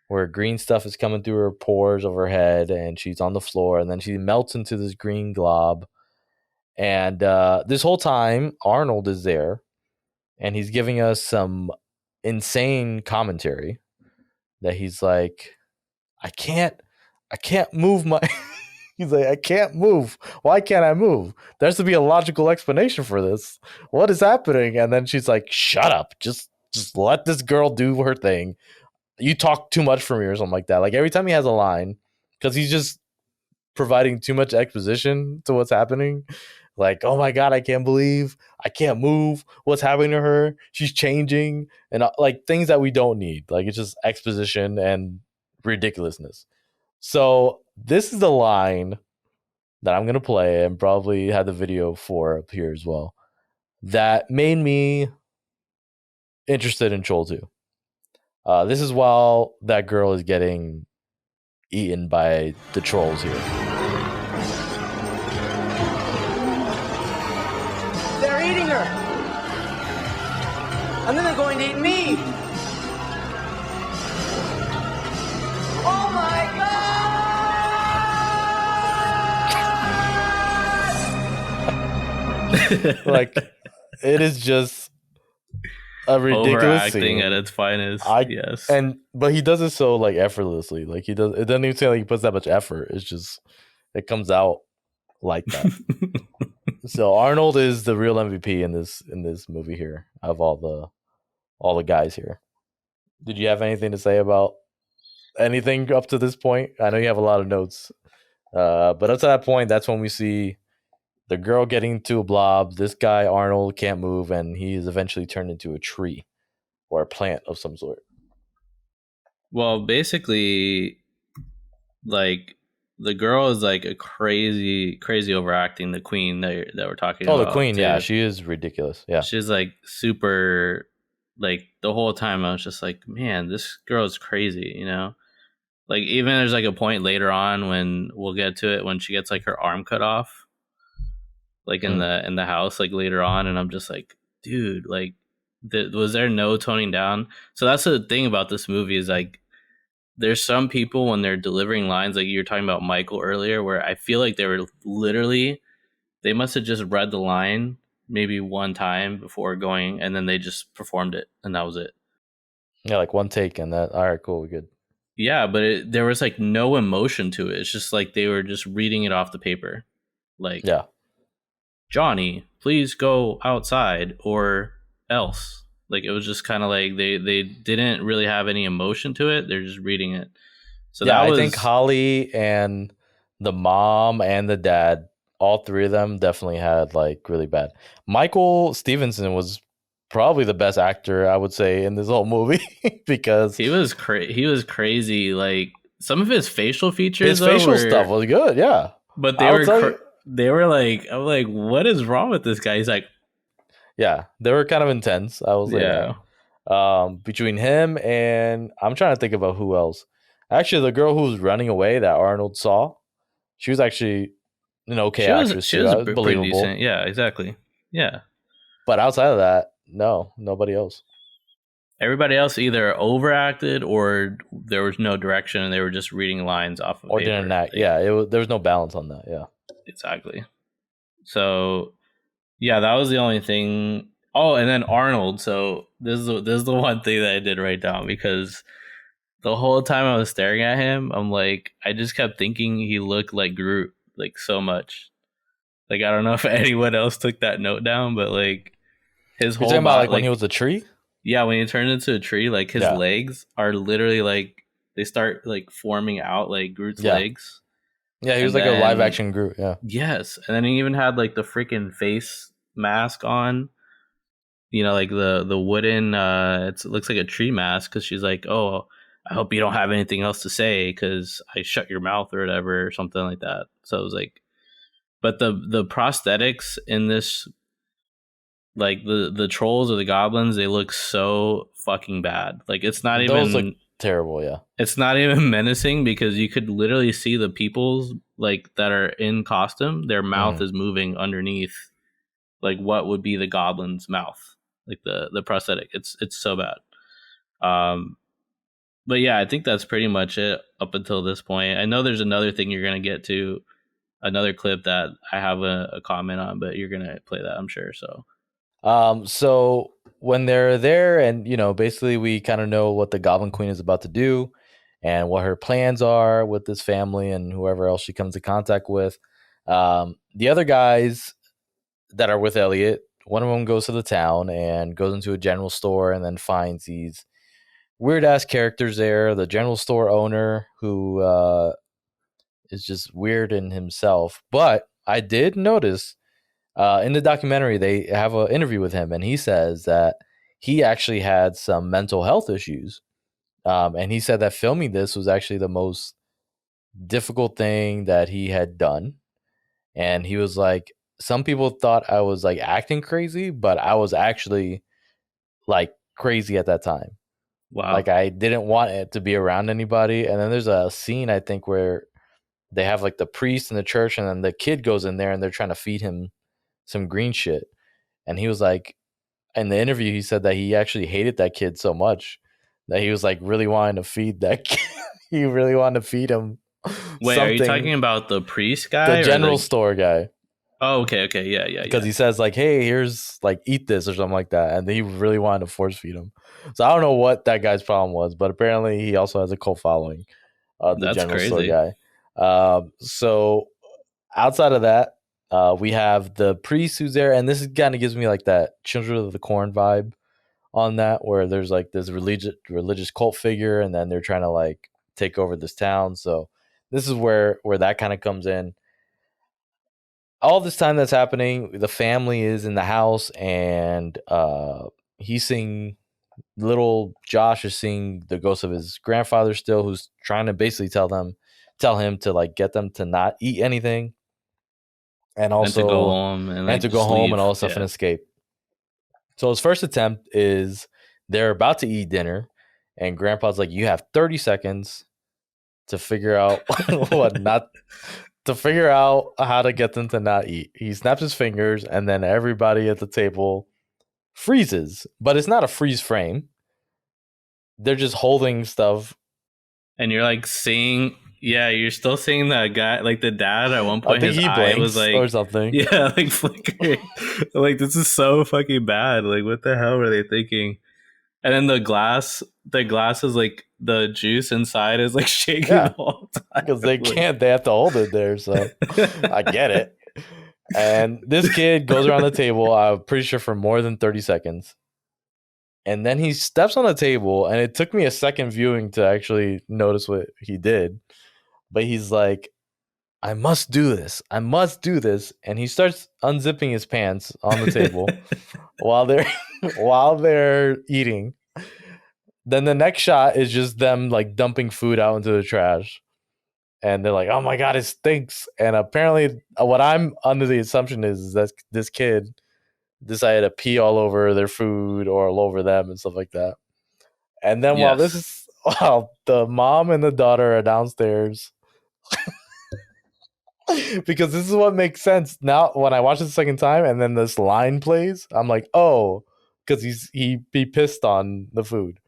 where green stuff is coming through her pores of her head, and she's on the floor, and then she melts into this green glob. And this whole time, Arnold is there, and he's giving us some insane commentary that he's like, I can't move my. He's like, I can't move. Why can't I move? There has to be a logical explanation for this. What is happening? And then she's like, shut up. Just let this girl do her thing. You talk too much for me or something like that. Like every time he has a line, because he's just providing too much exposition to what's happening. Like, oh my God, I can't move. What's happening to her? She's changing. And like things that we don't need. Like it's just exposition and ridiculousness. So this is the line that I'm going to play and probably have the video for up here as well that made me interested in Troll 2. This is while that girl is getting eaten by the trolls here. They're eating her! And then they're going to eat me! Oh my God! Like, it is just a ridiculous overacting at its finest. Yes, but he does it so like effortlessly. Like it doesn't even seem like he puts that much effort. It's just it comes out like that. So Arnold is the real MVP in this movie here of all the guys here. Did you have anything to say about anything up to this point? I know you have a lot of notes, but up to that point, that's when we see the girl getting to a blob. This guy Arnold can't move, and he is eventually turned into a tree or a plant of some sort. Well, basically, like the girl is like a crazy overacting the queen that we're talking Oh, the about queen, yeah, too. she is ridiculous. Yeah. She's like super, like the whole time I was just like, man, this girl is crazy, you know? Like even there's like a point later on when we'll get to it when she gets like her arm cut off, like in Mm. the house, like later on, and I'm just like, dude, like, was there no toning down? So that's the thing about this movie is like, there's some people when they're delivering lines, like you were talking about Michael earlier, where I feel like they were literally they must have just read the line maybe one time before going, and then they just performed it, and that was it. Yeah, like one take and that. All right, cool, we good. Yeah, but there was like no emotion to it. It's just like they were just reading it off the paper. Like, Yeah. Johnny, please go outside or else. Like it was just kind of like they didn't really have any emotion to it. They're just reading it. So Yeah, that I think was Holly and the mom and the dad, all three of them definitely had like really bad. Michael Stevenson was probably the best actor, I would say, in this whole movie because he was crazy. Like some of his facial features his though facial stuff were, was good. Yeah. but I'll tell you. they were like, I'm like, what is wrong with this guy? He's like, Yeah, they were kind of intense. I will say that. yeah, Between him and I'm trying to think about who else. Actually, the girl who was running away that Arnold saw, she was actually an okay actress she too. was pretty Believable. decent. Yeah, exactly. Yeah. But outside of that, no, nobody else. Everybody else either overacted or there was no direction and they were just reading lines off of Or didn't paper. act. Like, Yeah, there was no balance on that. Yeah. exactly. So yeah, that was the only thing. Oh, and then Arnold. So this is the one thing that I did write down because the whole time I was staring at him, I'm like, I just kept thinking he looked like Groot, like so much. Like I don't know if anyone else took that note down, but like his You're whole talking about body, like when he like was a tree? yeah, when he turned into a tree, like his Yeah. legs are literally like they start like forming out like Groot's Yeah. legs. Yeah, he was And like a live then action Groot. Yeah. yes, and then he even had like the freaking face mask on. You know, like the wooden it looks like a tree mask cuz she's like, "Oh, I hope you don't have anything else to say cuz I shut your mouth or whatever or something like that." So it was like but the prosthetics in this, like the trolls or the goblins, they look so fucking bad. Like Those look terrible. Yeah. it's not even menacing because you could literally see the people's like that are in costume, their mouth Mhm. is moving underneath like what would be the goblin's mouth, like the prosthetic. It's so bad. Um but yeah, I think that's pretty much it up until this point. I know there's another thing you're gonna get to, another clip that I have a comment on, but you're gonna play that, I'm sure. So So when they're there, and basically we kind of know what the Goblin Queen is about to do, and what her plans are with this family and whoever else she comes in contact with. The other guys that are with Elliot, one of them goes to the town and goes into a general store and then finds these weird ass characters there. The general store owner who is just weird in himself, but I did notice in the documentary, they have an interview with him, and he says that he actually had some mental health issues. And he said that filming this was actually the most difficult thing that he had done. And he was like, some people thought I was like acting crazy, but I was actually like crazy at that time. wow. Like I didn't want it to be around anybody. And then there's a scene, I think, where they have like the priest in the church, and then the kid goes in there and they're trying to feed him some green shit. And he was like, in the interview, he said that he actually hated that kid so much that he was like really wanting to feed that kid. He really wanted to feed him Wait, are you talking something. about the priest The guy or general the store guy, oh, okay, because he says like, "Hey, here's like eat this" or something like that, and he really wanted to force feed him. So I don't know what that guy's problem was, but apparently he also has a cult following. The That's general store crazy. guy. So outside of that, we have the priest who's there, and this kind of gives me like that Children of the Corn vibe on that, where there's like this religious cult figure, and then they're trying to like take over this town. So this is where that kind of comes in. All this time that's happening, the family is in the house, and he's seeing little Josh is seeing the ghost of his grandfather still, who's trying to basically tell him to like get them to not eat anything, and And to go also home and and like to go just home and leave. all this stuff and Yeah. escape. So his first attempt is they're about to eat dinner, and Grandpa's like, "You have 30 seconds to figure out what not to figure out how to get them to not eat." He snaps his fingers, and then everybody at the table freezes, but it's not a freeze frame. They're just holding stuff. And you're like seeing, yeah, you're still seeing that guy, like the dad. At one I point, think his he eye was blinks or like, something. yeah, like flickering. Like this is so fucking bad. Like what the hell were they thinking? And then the glass is like the juice inside is like shaking Yeah, the whole time. because they Like, can't. They have to hold it there. So I get it. And this kid goes around the table, I'm pretty sure for more than 30 seconds. And then he steps on the table, and it took me a second viewing to actually notice what he did. But he's like, I must do this. I must do this. And he starts unzipping his pants on the table while they're while they're eating. Then the next shot is just them like dumping food out into the trash. And they're like, "Oh my god, it stinks!" And apparently, what I'm under the assumption is that this kid decided to pee all over their food or all over them and stuff like that. And then yes. while the mom and the daughter are downstairs, because this is what makes sense now when I watch it the second time, and then this line plays, I'm like, oh, because he pissed on the food.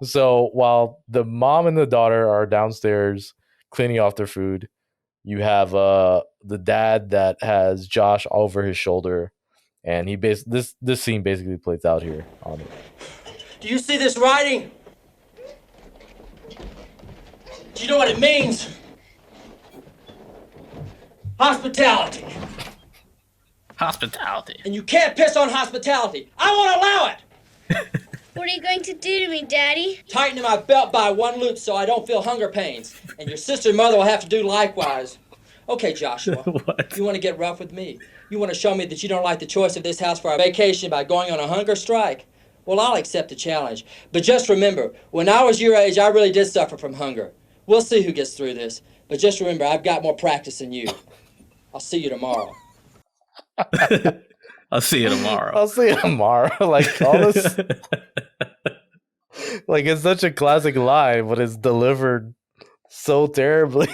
So while the mom and the daughter are downstairs cleaning off their food, you have the dad that has Josh over his shoulder, and this scene basically plays out here on it. Do you see this writing? Do you know what it means? Hospitality. Hospitality. And you can't piss on hospitality. I won't allow it. What are you going to do to me, Daddy? Tighten my belt by one loop so I don't feel hunger pains. And your sister and mother will have to do likewise. Okay, Joshua. What? You want to get rough with me? You want to show me that you don't like the choice of this house for our vacation by going on a hunger strike? Well, I'll accept the challenge. But just remember, when I was your age, I really did suffer from hunger. We'll see who gets through this. But just remember, I've got more practice than you. I'll see you tomorrow. I'll see you tomorrow. I'll see you tomorrow. Like all this, like it's such a classic line, but it's delivered so terribly.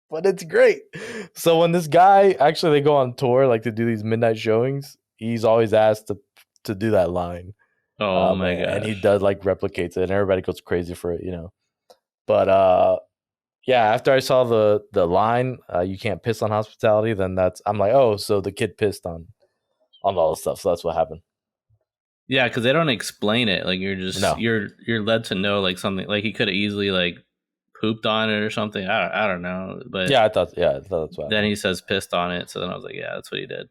But it's great. So when this guy actually they go on tour, like to do these midnight showings, he's always asked to do that line. Oh my god. And he does like replicates it, and everybody goes crazy for it, you know. But yeah, after I saw the line, you can't piss on hospitality, then I'm like, oh, so the kid pissed on all the stuff. So that's what happened. Yeah, because they don't explain it. Like you're just No. you're led to know like something. Like he could have easily like pooped on it or something. I don't know. But Yeah, I thought that's what then happened. he says pissed on it. So then I was like, yeah, that's what he did.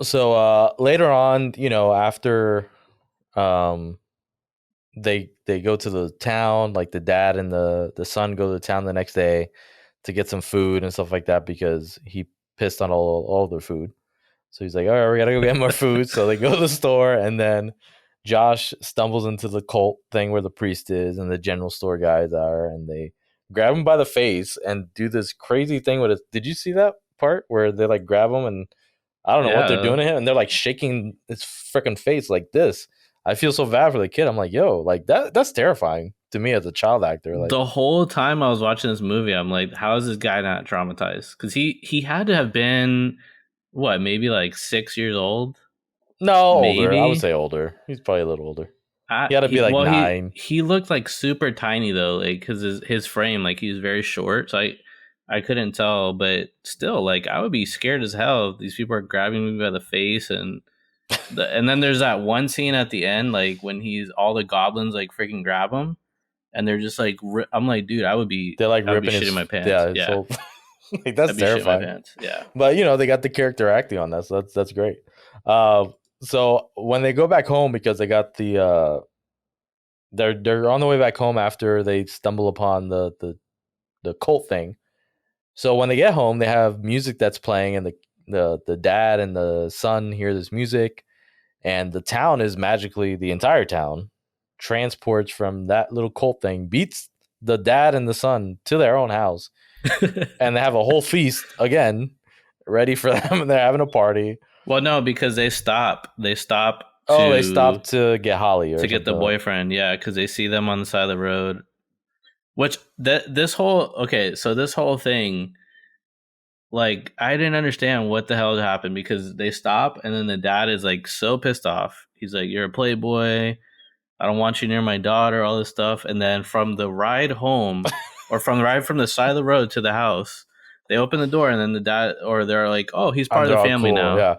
So later on, you know, after um they go to the town, like the dad and the son go to the town the next day to get some food and stuff like that because he pissed on all their food. So he's like, all right, we gotta go get more food. So they go to the store, and then Josh stumbles into the cult thing where the priest is and the general store guys are, and they grab him by the face and do this crazy thing with it. Did you see that part where they like grab him and I don't know what they're Yeah. doing to him, and they're like shaking his freaking face like this. I feel so bad for the kid. I'm like, yo, like that's terrifying to me as a child actor. Like The whole time I was watching this movie, I'm like, how is this guy not traumatized? Because he had to have been what, maybe like 6 years old. no, older. I would Maybe. say older. He's probably a little older. He had to be like well, 9. he looked like super tiny though, like because his frame, like he was very short, so I couldn't tell, but still, like I would be scared as hell if these people are grabbing me by the face, and then there's that one scene at the end, like when he's all the goblins like freaking grab him, and they're just like I'm like, dude, They're like I would be ripping his shitting my pants. Yeah, Yeah, whole, like that's I'd be shitting my terrifying. pants. Yeah, But you know they got the character acting on that, so that's great. So when they go back home because they got the they're on the way back home after they stumble upon the cult thing. So when they get home, they have music that's playing, and the dad and the son hear this music, and the town is magically, the entire town transports from that little cult thing, beats the dad and the son to their own house, and they have a whole feast again ready for them, and they're having a party. Well, no, because they stop. They stop Oh, they to stopped to get Holly or to get the something. boyfriend. Yeah, because they see them on the side of the road. Which this whole this whole thing, like, I didn't understand what the hell happened, because they stop and then the dad is like so pissed off. He's like, "You're a playboy. I don't want you near my daughter." All this stuff, and then from the ride home, or from the ride from the side of the road to the house, they open the door and then the dad, or they're like, "Oh, he's part of the family now." Yeah.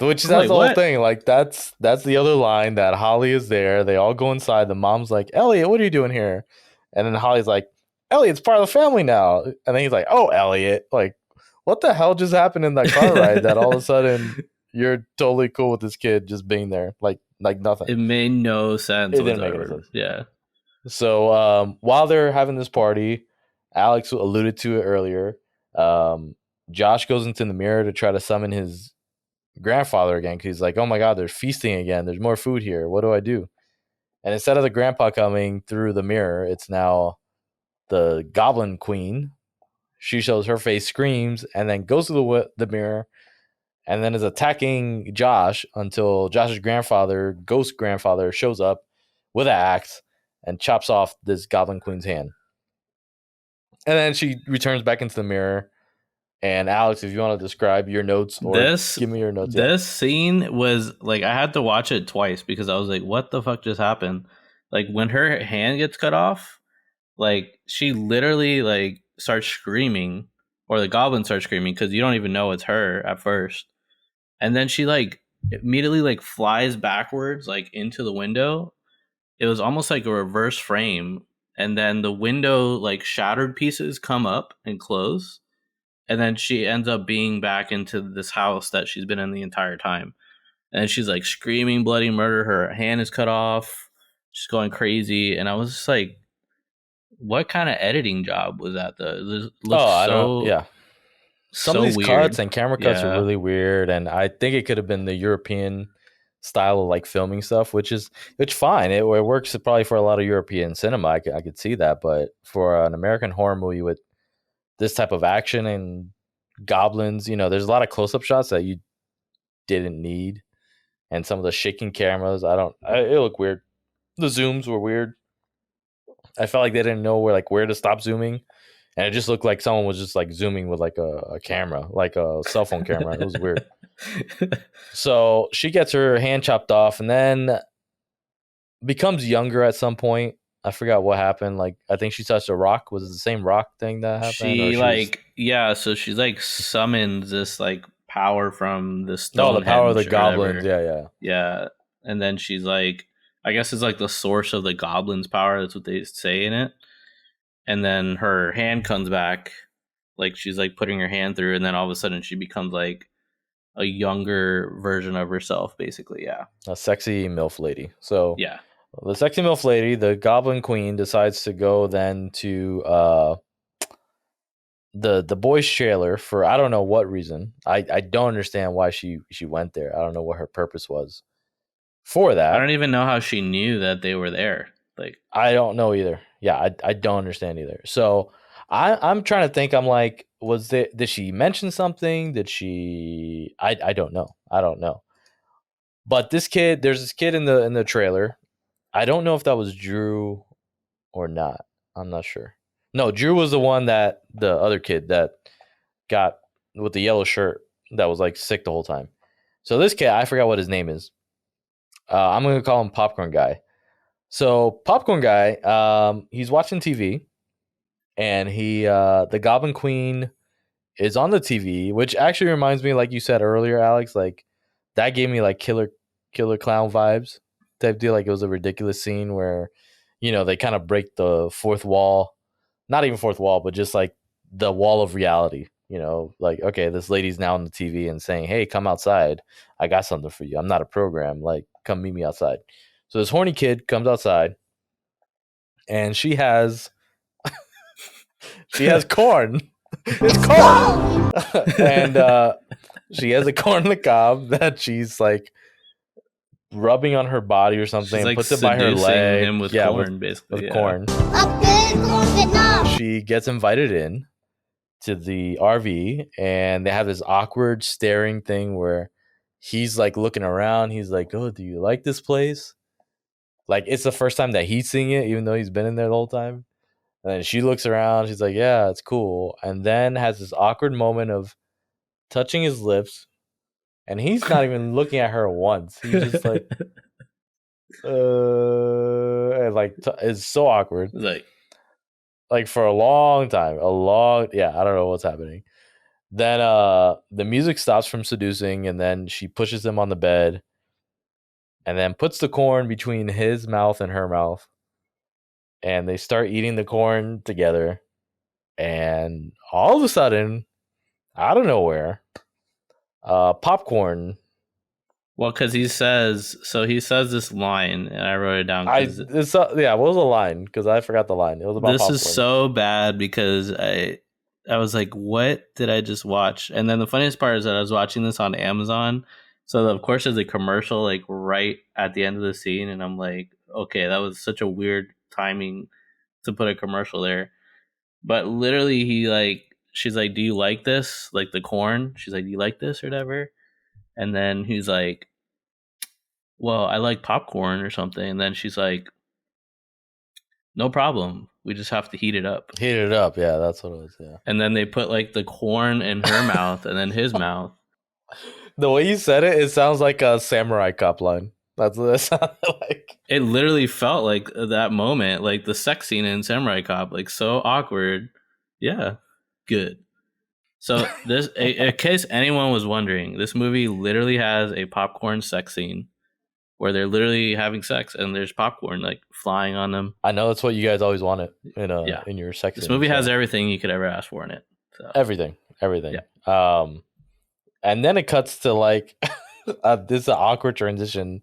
Which I'm that's like, the whole what? thing. Like that's the other line, that Holly is there. They all go inside. The mom's like, "Elliot, what are you doing here?" And then Holly's like, "Elliot's part of the family now." And then he's like, "Oh, Elliot, like, what the hell just happened in that car ride that all of a sudden you're totally cool with this kid just being there, like nothing." It made no sense. It didn't make any whatsoever. sense. Yeah. So while they're having this party, Alex alluded to it earlier. Josh goes into the mirror to try to summon his grandfather again, because he's like, "Oh my god, they're feasting again. There's more food here. What do I do?" And instead of the grandpa coming through the mirror, it's now the Goblin Queen. She shows her face, screams, and then goes to the mirror, and then is attacking Josh until Josh's grandfather, ghost grandfather, shows up with an axe and chops off this Goblin Queen's hand. And then she returns back into the mirror. And Alex, if you want to describe your notes, or give me your notes. This scene was like, I had to watch it twice because I was like, what the fuck just happened? Like, when her hand gets cut off, like, she literally like starts screaming, or the goblin starts screaming, because you don't even know it's her at first. And then she like immediately like flies backwards like into the window. It was almost like a reverse frame. And then the window, like, shattered pieces come up and close. And then she ends up being back into this house that she's been in the entire time. And she's like screaming bloody murder. Her hand is cut off. She's going crazy. And I was just like, what kind of editing job was that? It looked yeah. Some of these weird. cuts and camera cuts are really weird. And I think it could have been the European style of like filming stuff, which fine. It works probably for a lot of European cinema. I could see that. But for an American horror movie with this type of action and goblins, there's a lot of close-up shots that you didn't need, and some of the shaking cameras, it looked weird. The zooms were weird. I felt like they didn't know where to stop zooming, and it just looked like someone was just like zooming with like a camera, like a cell phone camera. It was weird. So she gets her hand chopped off, and then becomes younger at some point. I forgot what happened. Like, I think she touched a rock. Was it the same rock thing that happened? So she's like summons this like power from the stone. The power of the goblins. Yeah. And then she's like, I guess it's like the source of the goblins' power. That's what they say in it. And then her hand comes back, like she's like putting her hand through, and then all of a sudden she becomes like a younger version of herself, basically. Yeah, a sexy MILF lady. So yeah. The sexy MILF lady, the Goblin Queen, decides to go then to the boys' trailer for I don't know what reason. I don't understand why she went there. I don't know what her purpose was for that. I don't even know how she knew that they were there. Like, I don't know either. Yeah, I don't understand either. So I'm trying to think. I'm like, did she mention something? Did she? I don't know. I don't know. But there's this kid in the trailer. I don't know if that was Drew or not. I'm not sure. No, Drew was the one the other kid that got with the yellow shirt that was like sick the whole time. So this kid, I forgot what his name is. I'm going to call him Popcorn Guy. So Popcorn Guy, he's watching TV, and the Goblin Queen is on the TV, which actually reminds me, like you said earlier, Alex, like that gave me like Killer Clown vibes type deal. Like, it was a ridiculous scene where, they kind of break the fourth wall, not even fourth wall, but just like the wall of reality. Like, okay, this lady's now on the TV and saying, "Hey, come outside. I got something for you. I'm not a program. Like, come meet me outside." So this horny kid comes outside, and she has corn. It's corn, and she has a corn on the cob that she's like rubbing on her body or something. She's like puts it by her seducing leg. him with yeah, corn, basically. with corn. She gets invited in to the RV, and they have this awkward staring thing where he's like looking around. He's like, "Oh, do you like this place?" Like it's the first time that he's seeing it, even though he's been in there the whole time. And then she looks around. She's like, "Yeah, it's cool." And then has this awkward moment of touching his lips, and he's not even looking at her once. He's just like, and like it's so awkward. Like for a long time, I don't know what's happening. Then the music stops from seducing, and then she pushes him on the bed, and then puts the corn between his mouth and her mouth, and they start eating the corn together. And all of a sudden, out of nowhere, popcorn. Well, because he says this line, and I wrote it down. What was the line? Because I forgot the line. It was about this popcorn. Is so bad because I was like, what did I just watch? And then the funniest part is that I was watching this on Amazon. So of course there's a commercial like right at the end of the scene, and I'm like, okay, that was such a weird timing to put a commercial there. But literally she's like, do you like this? Like the corn? She's like, do you like this or whatever? And then he's like, well, I like popcorn or something. And then she's like, no problem. We just have to heat it up. Heat it up. Yeah, that's what it was. Yeah. And then they put like the corn in her mouth and then his mouth. The way you said it, it sounds like a Samurai Cop line. That's what it sounded like. It literally felt like that moment, like the sex scene in Samurai Cop, like so awkward. Yeah, good. So this, in case anyone was wondering, this movie literally has a popcorn sex scene where they're literally having sex and there's popcorn like flying on them. I know that's what you guys always wanted in your sex. This movie has everything you could ever ask for in it. So. Everything. Yeah. And then it cuts to like this is an awkward transition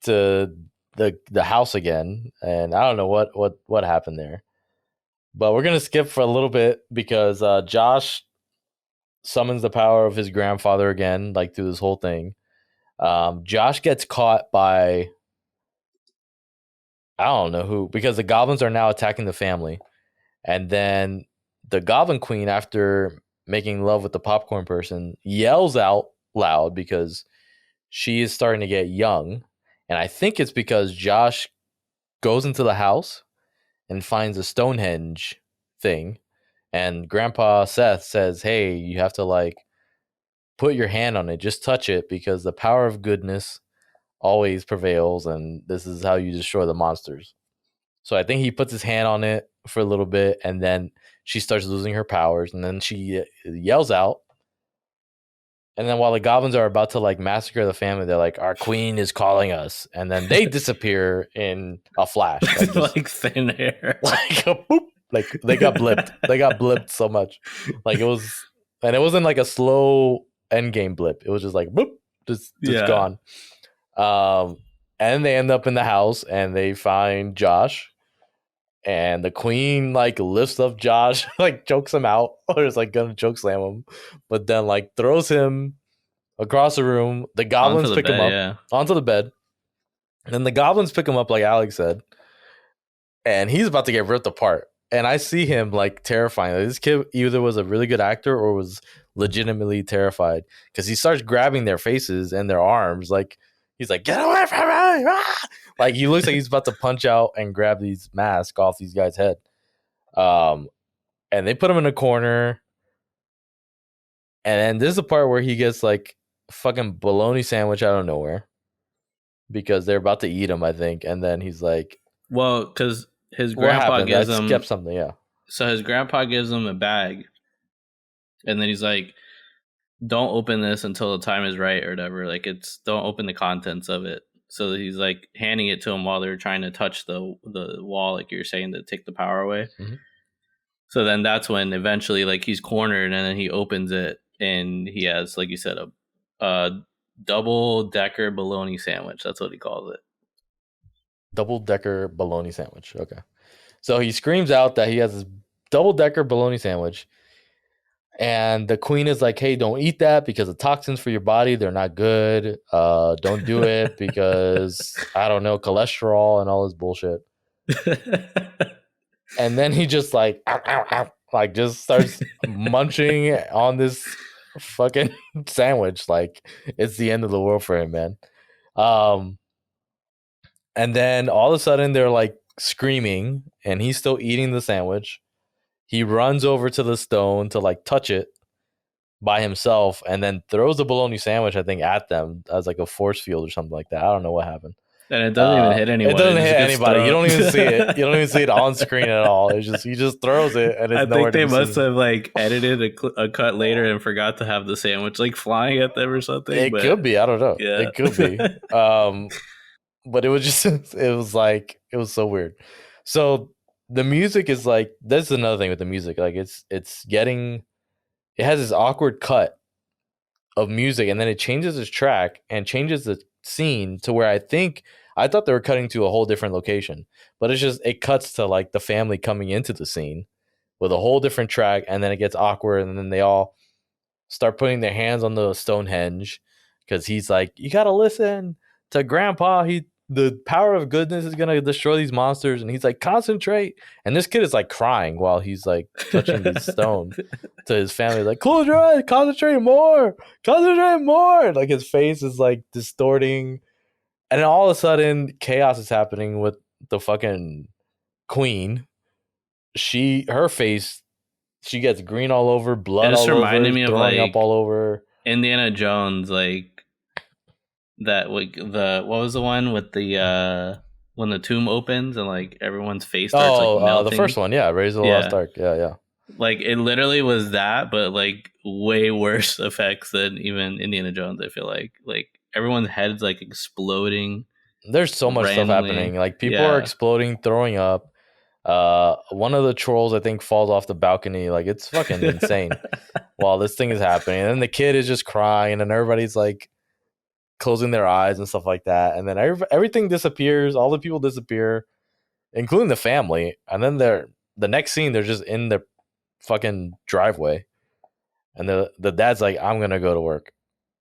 to the house again, and I don't know what happened there, but we're gonna skip for a little bit because Josh summons the power of his grandfather again, like through this whole thing. Josh gets caught by I don't know who, because the goblins are now attacking the family, and then the Goblin Queen, after making love with the popcorn person, yells out loud because she is starting to get young. And I think it's because Josh goes into the house and finds a Stonehenge thing. And Grandpa Seth says, hey, you have to like put your hand on it. Just touch it because the power of goodness always prevails. And this is how you destroy the monsters. So I think he puts his hand on it for a little bit, and then she starts losing her powers, and then she yells out. And then while the goblins are about to like massacre the family, they're like, our queen is calling us. And then they disappear in a flash. Like thin air. Like a boop. Like they got blipped. They got blipped so much. Like it was, and it wasn't like a slow endgame blip. It was just like boop, just gone. And they end up in the house and they find Josh. And the queen like lifts up Josh, like chokes him out, or is like gonna choke slam him, but then like throws him across the room. The goblins pick him up onto the bed. And then the goblins pick him up, like Alex said, and he's about to get ripped apart. And I see him like terrifying. Like, this kid either was a really good actor or was legitimately terrified because he starts grabbing their faces and their arms. Like he's like, get away from me! Ah! Like he looks like he's about to punch out and grab these masks off these guys' head. And they put him in a corner. And then this is the part where he gets like fucking bologna sandwich out of nowhere because they're about to eat him, I think. And then he's like, well, because his grandpa gives him something, yeah. So his grandpa gives him a bag, and then he's like, don't open this until the time is right or whatever. Like don't open the contents of it. So he's like handing it to him while they're trying to touch the wall, like you're saying, to take the power away. Mm-hmm. So then that's when eventually like he's cornered, and then he opens it, and he has, like you said, a double-decker bologna sandwich. That's what he calls it. Double-decker bologna sandwich. Okay. So he screams out that he has this double-decker bologna sandwich. And the queen is like, hey, don't eat that because the toxins for your body, they're not good. Don't do it because, I don't know, cholesterol and all this bullshit. And then he just like, ow, ow, ow, like just starts munching on this fucking sandwich. Like it's the end of the world for him, man. Um, and then all of a sudden they're like screaming and he's still eating the sandwich. He runs over to the stone to like touch it by himself and then throws the bologna sandwich, I think, at them as like a force field or something like that. I don't know what happened. And it doesn't even hit It anyone. doesn't It just hit gets anybody. You thrown. don't even see it. You don't even see it on screen at all. It's just he just throws it and it's I nowhere think they to be must seen. have like edited a cut later and forgot to have the sandwich like flying at them or something. It But could be. I don't know. yeah. It could be. But it was just it was like it was so weird. So the music is like that's another thing with the music. Like it's getting it has this awkward cut of music and then it changes its track and changes the scene to where I thought they were cutting to a whole different location, but it's just it cuts to like the family coming into the scene with a whole different track and then it gets awkward and then they all start putting their hands on the Stonehenge because he's like, you gotta listen to Grandpa. The power of goodness is gonna destroy these monsters, and he's like, concentrate. And this kid is like crying while he's like touching these stones to his family, like, close your eyes, concentrate more, concentrate more. Like his face is like distorting, and then all of a sudden, chaos is happening with the fucking queen. Her face she gets green all over, It blood just all over, reminded me of throwing up like all over. Indiana Jones, like that. Like what was the one with the when the tomb opens and like everyone's face starts like melting. The first one, yeah, Raise the Lost Ark, yeah. Like it literally was that, but like way worse effects than even Indiana Jones. I feel like everyone's heads like exploding. There's so much stuff randomly. happening. Like people are exploding, throwing up. One of the trolls I think falls off the balcony. Like it's fucking insane while this thing is happening. And then the kid is just crying, and everybody's like closing their eyes and stuff like that. And then everything disappears. All the people disappear, including the family. And then the next scene, they're just in the fucking driveway, and the dad's like, "I'm gonna go to work."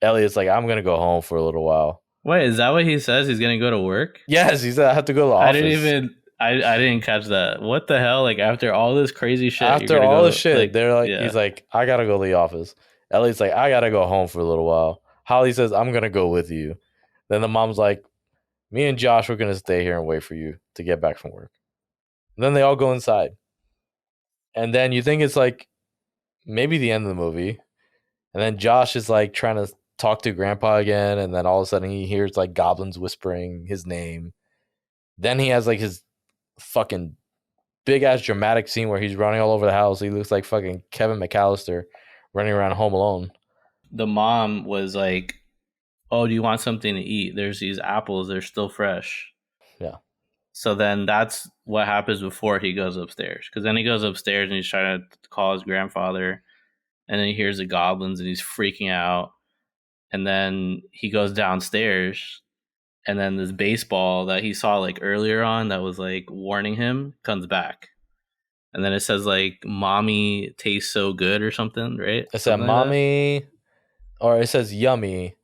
Elliot's like, "I'm gonna go home for a little while." Wait, is that what he says? He's gonna go to work? Yes, he said, "I have to go to the office." I didn't catch that. What the hell? Like after all this crazy shit, After all this shit, like, they're like, he's like, "I gotta go to the office." Elliot's like, "I gotta go home for a little while." Holly says, "I'm gonna go with you." Then the mom's like, "Me and Josh, we're gonna stay here and wait for you to get back from work." And then they all go inside, and then you think it's like maybe the end of the movie, and then Josh is like trying to talk to Grandpa again, and then all of a sudden he hears like goblins whispering his name. Then he has like his fucking big ass dramatic scene where he's running all over the house. He looks like fucking Kevin McAllister running around Home Alone. The mom was like, "Oh, do you want something to eat? There's these apples. They're still fresh." Yeah. So then that's what happens before he goes upstairs. Because then he goes upstairs and he's trying to call his grandfather. And then he hears the goblins and he's freaking out. And then he goes downstairs. And then this baseball that he saw like earlier on that was like warning him comes back. And then it says like, "Mommy tastes so good" or something, right? It said, "Mommy," or it says, "Yummy.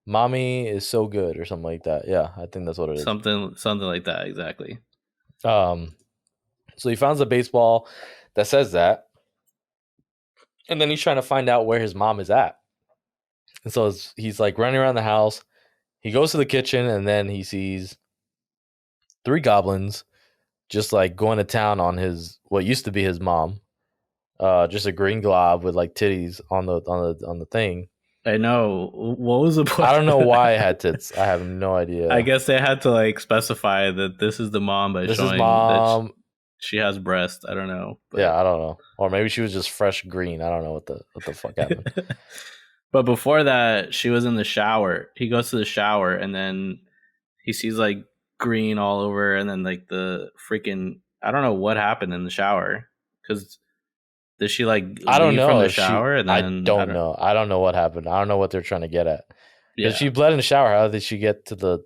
Mommy is so good," or something like that. Yeah, I think that's what it is. Something like that, exactly. So he finds a baseball that says that, and then he's trying to find out where his mom is at. And so he's like running around the house. He goes to the kitchen, and then he sees 3 goblins just like going to town on what used to be his mom. Just a green glob with like titties on the thing. I know. What was the point? I don't know why it had tits. I have no idea. I guess they had to like specify that this is the mom by showing that she has breasts. I don't know. But. Yeah, I don't know. Or maybe she was just fresh green. I don't know what the fuck happened. But before that, she was in the shower. He goes to the shower and then he sees like green all over, and then like the freaking I don't know what happened in the shower because. Did she like leave I don't know from the shower? And then, I don't know. I don't know what happened. I don't know what they're trying to get at. Because she bled in the shower. How did she get to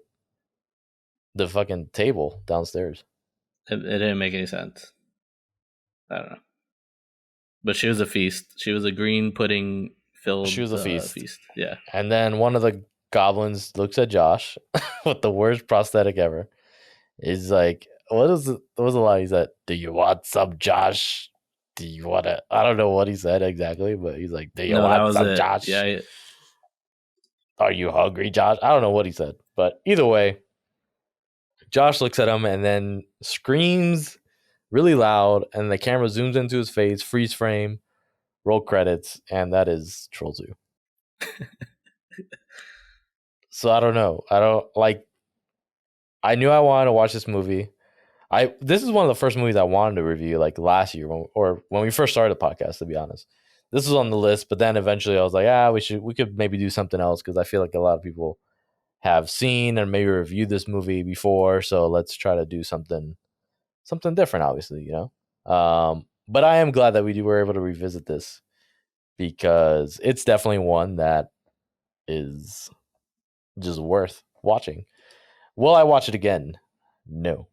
the fucking table downstairs? It didn't make any sense. I don't know. But she was a feast. She was a green pudding filled She was a feast. Yeah. And then one of the goblins looks at Josh with the worst prosthetic ever. He's like, what was the line he said? Do you want some, Josh? Do you want to? I don't know what he said exactly, but he's like, do you No, that want was some, it. Josh? Yeah. Are you hungry, Josh? I don't know what he said, but either way, Josh looks at him and then screams really loud, and the camera zooms into his face, freeze frame, roll credits, and that is Troll 2. So I don't know. I knew I wanted to watch this movie. This is one of the first movies I wanted to review, like last year when we first started the podcast, to be honest. This was on the list, but then eventually I was like, we could maybe do something else, because I feel like a lot of people have seen and maybe reviewed this movie before, so let's try to do something different, obviously, but I am glad that we were able to revisit this, because it's definitely one that is just worth watching. Will I watch it again? No.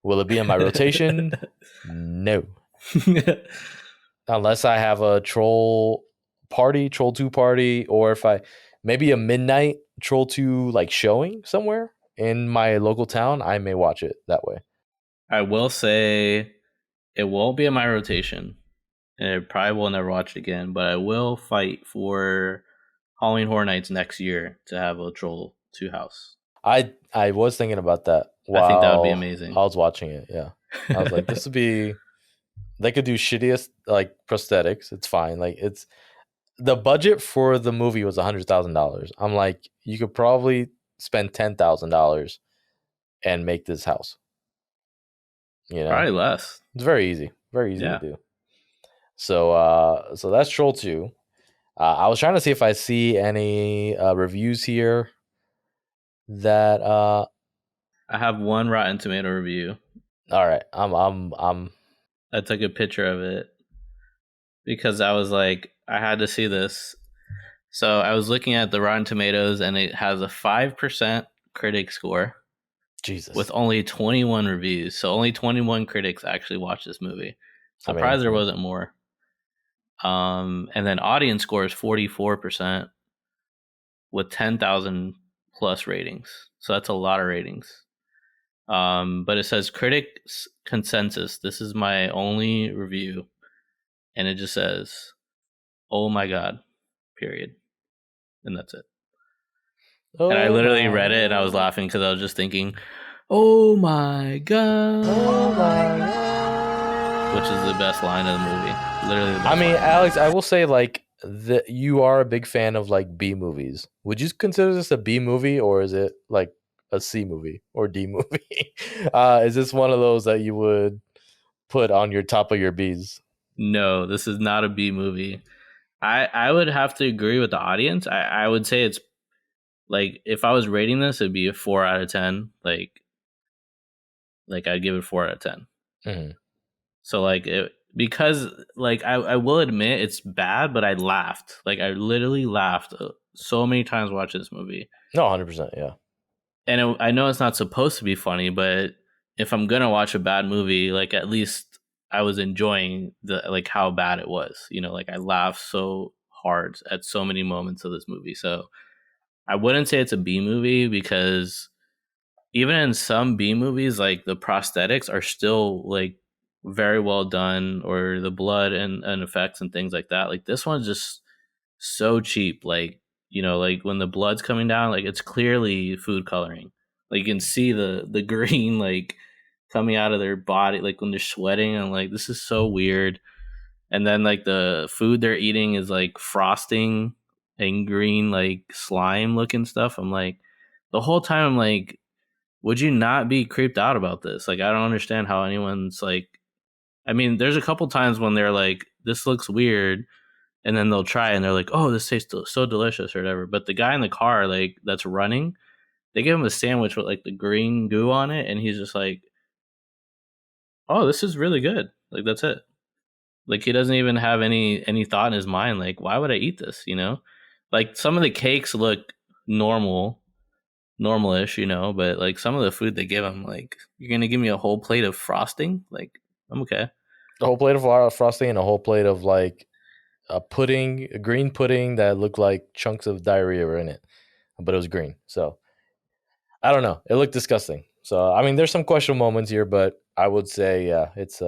Will it be in my rotation? No. Unless I have a Troll 2 party, or if maybe a midnight Troll 2 like showing somewhere in my local town, I may watch it that way. I will say it won't be in my rotation, and I probably will never watch it again, but I will fight for Halloween Horror Nights next year to have a Troll 2 house. I was thinking about that while I think that would be amazing. I was watching it, yeah. I was like, this would be... They could do shittiest like prosthetics. It's fine. Like, it's... The budget for the movie was $100,000. I'm like, you could probably spend $10,000 and make this house. Probably less. It's very easy to do. So that's Troll 2. I was trying to see if I see any reviews here that I have one Rotten Tomato review. All right, I'm I took a picture of it because I was like, I had to see this. So I was looking at the Rotten Tomatoes, and it has a 5% critic score. Jesus. With only 21 reviews. So only 21 critics actually watched this movie. Surprised there wasn't more. And then audience score is 44% with 10,000 plus ratings. So that's a lot of ratings. But it says critics consensus. This is my only review. And it just says, oh my God, period. And that's it. And I literally read it and I was laughing because I was just thinking, oh my God. Oh my God. Which is the best line of the movie. Literally the best line. Alex, I will say, like, that you are a big fan of like B movies. Would you consider this a B movie, or is it like a C movie or D movie? Is this one of those that you would put on your top of your Bs? No, this is not a B movie. I would have to agree with the audience. I would say it's like, if I was rating this, it'd be a 4 out of 10. Like I'd give it 4 out of 10. Mm-hmm. So like because like I will admit it's bad, but I laughed. Like I literally laughed so many times watching this movie. No, 100%, yeah. And I know it's not supposed to be funny, but if I'm gonna watch a bad movie, like at least I was enjoying like how bad it was. Like I laughed so hard at so many moments of this movie. So I wouldn't say it's a B movie, because even in some B movies, like the prosthetics are still like very well done, or the blood and effects and things like that. Like this one's just so cheap. Like, like when the blood's coming down, like it's clearly food coloring. Like you can see the green like coming out of their body, like when they're sweating. And like, this is so weird. And then like the food they're eating is like frosting and green like slime looking stuff. I'm like, the whole time I'm like, would you not be creeped out about this? Like, I don't understand how anyone's like, I mean, there's a couple times when they're like, this looks weird, and then they'll try and they're like, oh, this tastes so delicious or whatever. But the guy in the car, like, that's running, they give him a sandwich with like the green goo on it, and he's just like, oh, this is really good. Like, that's it. Like, he doesn't even have any thought in his mind, like, why would I eat this, Like, some of the cakes look normalish, but like some of the food they give him, like, you're gonna give me a whole plate of frosting? Like, I'm okay. A whole plate of frosting and a whole plate of like a pudding, a green pudding that looked like chunks of diarrhea were in it, but it was green. So I don't know. It looked disgusting. So I mean, there's some questionable moments here, but I would say yeah, it's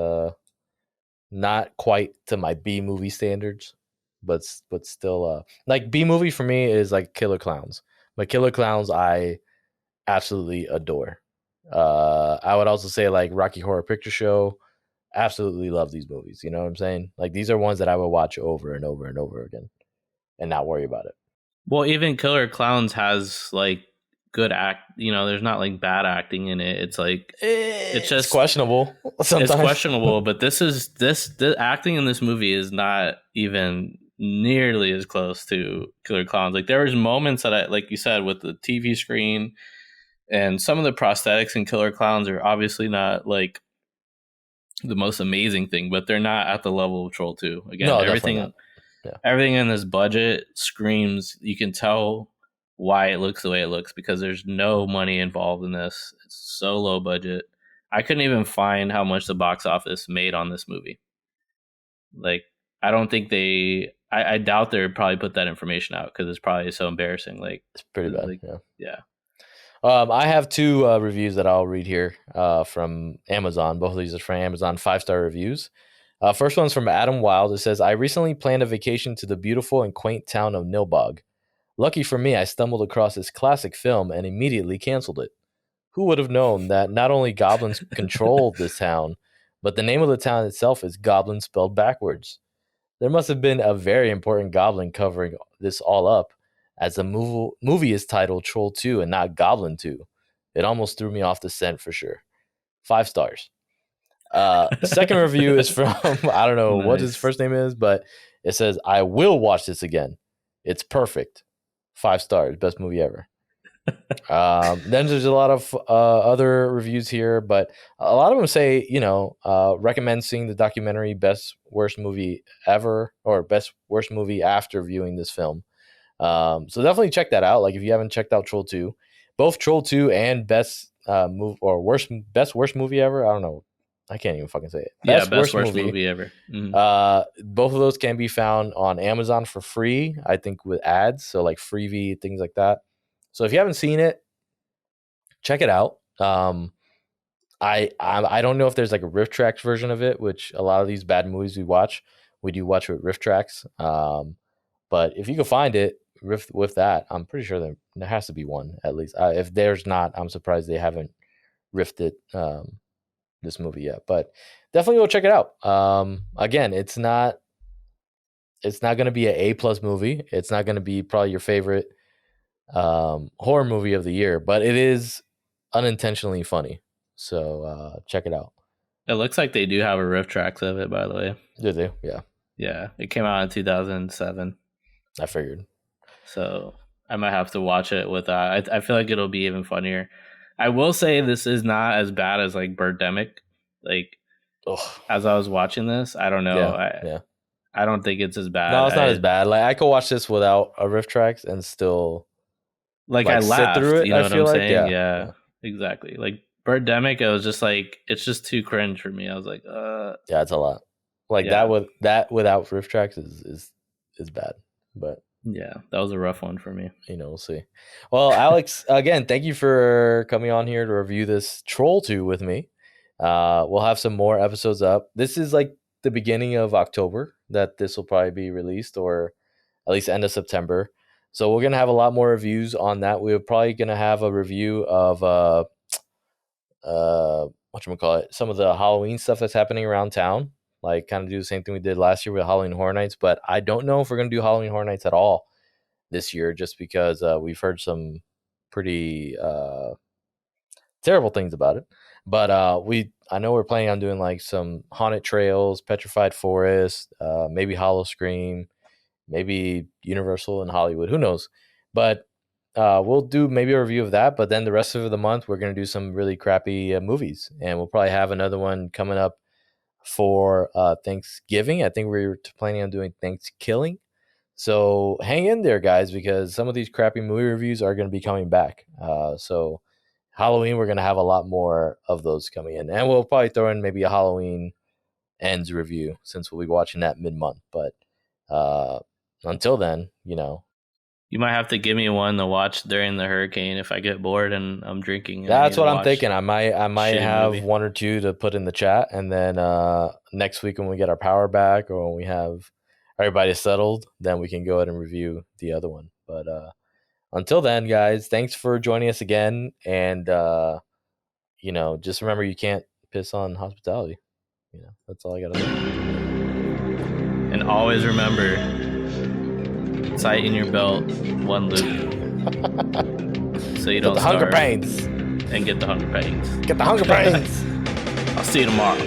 not quite to my B movie standards, but still like B movie for me is like Killer Clowns. But Killer Clowns I absolutely adore. I would also say like Rocky Horror Picture Show. Absolutely love these movies. You know what I'm saying? Like these are ones that I would watch over and over and over again and not worry about it. Well, even Killer Clowns has like good act. You know, there's not like bad acting in it. It's like it's It's just questionable sometimes. it's questionable. But this acting in this movie is not even nearly as close to Killer Clowns. Like there was moments that I, like you said, with the TV screen and some of the prosthetics in Killer Clowns are obviously not like the most amazing thing, but they're not at the level of Troll 2. Again, No, definitely not. Yeah, everything in this budget screams, you can tell why it looks the way it looks because there's no money involved in this. It's so low budget. I couldn't even find how much the box office made on this movie. Like, I don't think I doubt they would probably put that information out because it's probably so embarrassing. Like, it's pretty bad. like, Yeah. yeah. I have two reviews that I'll read here from Amazon. Both of these are from Amazon 5-star reviews. First one's from Adam Wild. It says, I recently planned a vacation to the beautiful and quaint town of Nilbog. Lucky for me, I stumbled across this classic film and immediately canceled it. Who would have known that not only goblins control this town, but the name of the town itself is Goblin spelled backwards? There must have been a very important goblin covering this all up, as the movie is titled Troll 2 and not Goblin 2. It almost threw me off the scent for sure. 5 stars. Second review is from, I don't know what his Nice. first name is, but it says, I will watch this again. It's perfect. 5 stars. Best movie ever. Then there's a lot of other reviews here, but a lot of them say, recommend seeing the documentary Best Worst Movie Ever or Best Worst Movie after viewing this film. So definitely check that out. Like if you haven't checked out Troll 2, both Troll 2 and Best Best Worst Movie Ever. I don't know. I can't even fucking say it. Best worst movie ever. Mm-hmm. Both of those can be found on Amazon for free, I think with ads. So like freebie, things like that. So if you haven't seen it, check it out. I don't know if there's like a riff tracks version of it, which a lot of these bad movies we do watch with riff tracks. But if you can find it with that, I'm pretty sure there has to be one at least. If there's not, I'm surprised they haven't riffed it this movie yet. But definitely go check it out. Again, it's not going to be an A+ movie. It's not going to be probably your favorite horror movie of the year, but it is unintentionally funny. So check it out. It looks like they do have a riff tracks of it, by the way. Do they? Yeah. Yeah, it came out in 2007. I figured. So I might have to watch it with that. I feel like it'll be even funnier. I will say this is not as bad as like Birdemic. Like, Ugh. as I was watching this, I don't know. Yeah. I don't think it's as bad. No, it's not as bad. Like I could watch this without a riff tracks and still like I laughed. Sit through it. You know I what feel I'm like? saying? Yeah, exactly. Like Birdemic, it was just like it's just too cringe for me. I was like, yeah, it's a lot. Like that without riff tracks is bad. But yeah, that was a rough one for me. We'll see. Well, Alex, again, thank you for coming on here to review this Troll 2 with me. We'll have some more episodes up. This is like the beginning of October that this will probably be released, or at least end of September. So we're gonna have a lot more reviews on that. We're probably gonna have a review of whatchamacallit, some of the Halloween stuff that's happening around town. Like kind of do the same thing we did last year with Halloween Horror Nights, but I don't know if we're gonna do Halloween Horror Nights at all this year, just because we've heard some pretty terrible things about it. But I know we're planning on doing like some haunted trails, petrified forest, maybe Hollow Scream, maybe Universal in Hollywood. Who knows? But we'll do maybe a review of that. But then the rest of the month, we're going to do some really crappy movies. And we'll probably have another one coming up for Thanksgiving. I think we're planning on doing Thanksgiving. So hang in there, guys, because some of these crappy movie reviews are going to be coming back. So Halloween, we're going to have a lot more of those coming in. And we'll probably throw in maybe a Halloween Ends review, since we'll be watching that mid-month. But until then, You might have to give me one to watch during the hurricane if I get bored and I'm drinking. And that's what I'm thinking. I might have movie. one or two to put in the chat, and then next week when we get our power back, or when we have everybody settled, then we can go ahead and review the other one. But until then, guys, thanks for joining us again, and just remember, you can't piss on hospitality. That's all I gotta say. And always remember, tighten your belt one loop so you don't get the hunger starve pains. and get the hunger pains. Get the hunger pains. I'll see you tomorrow.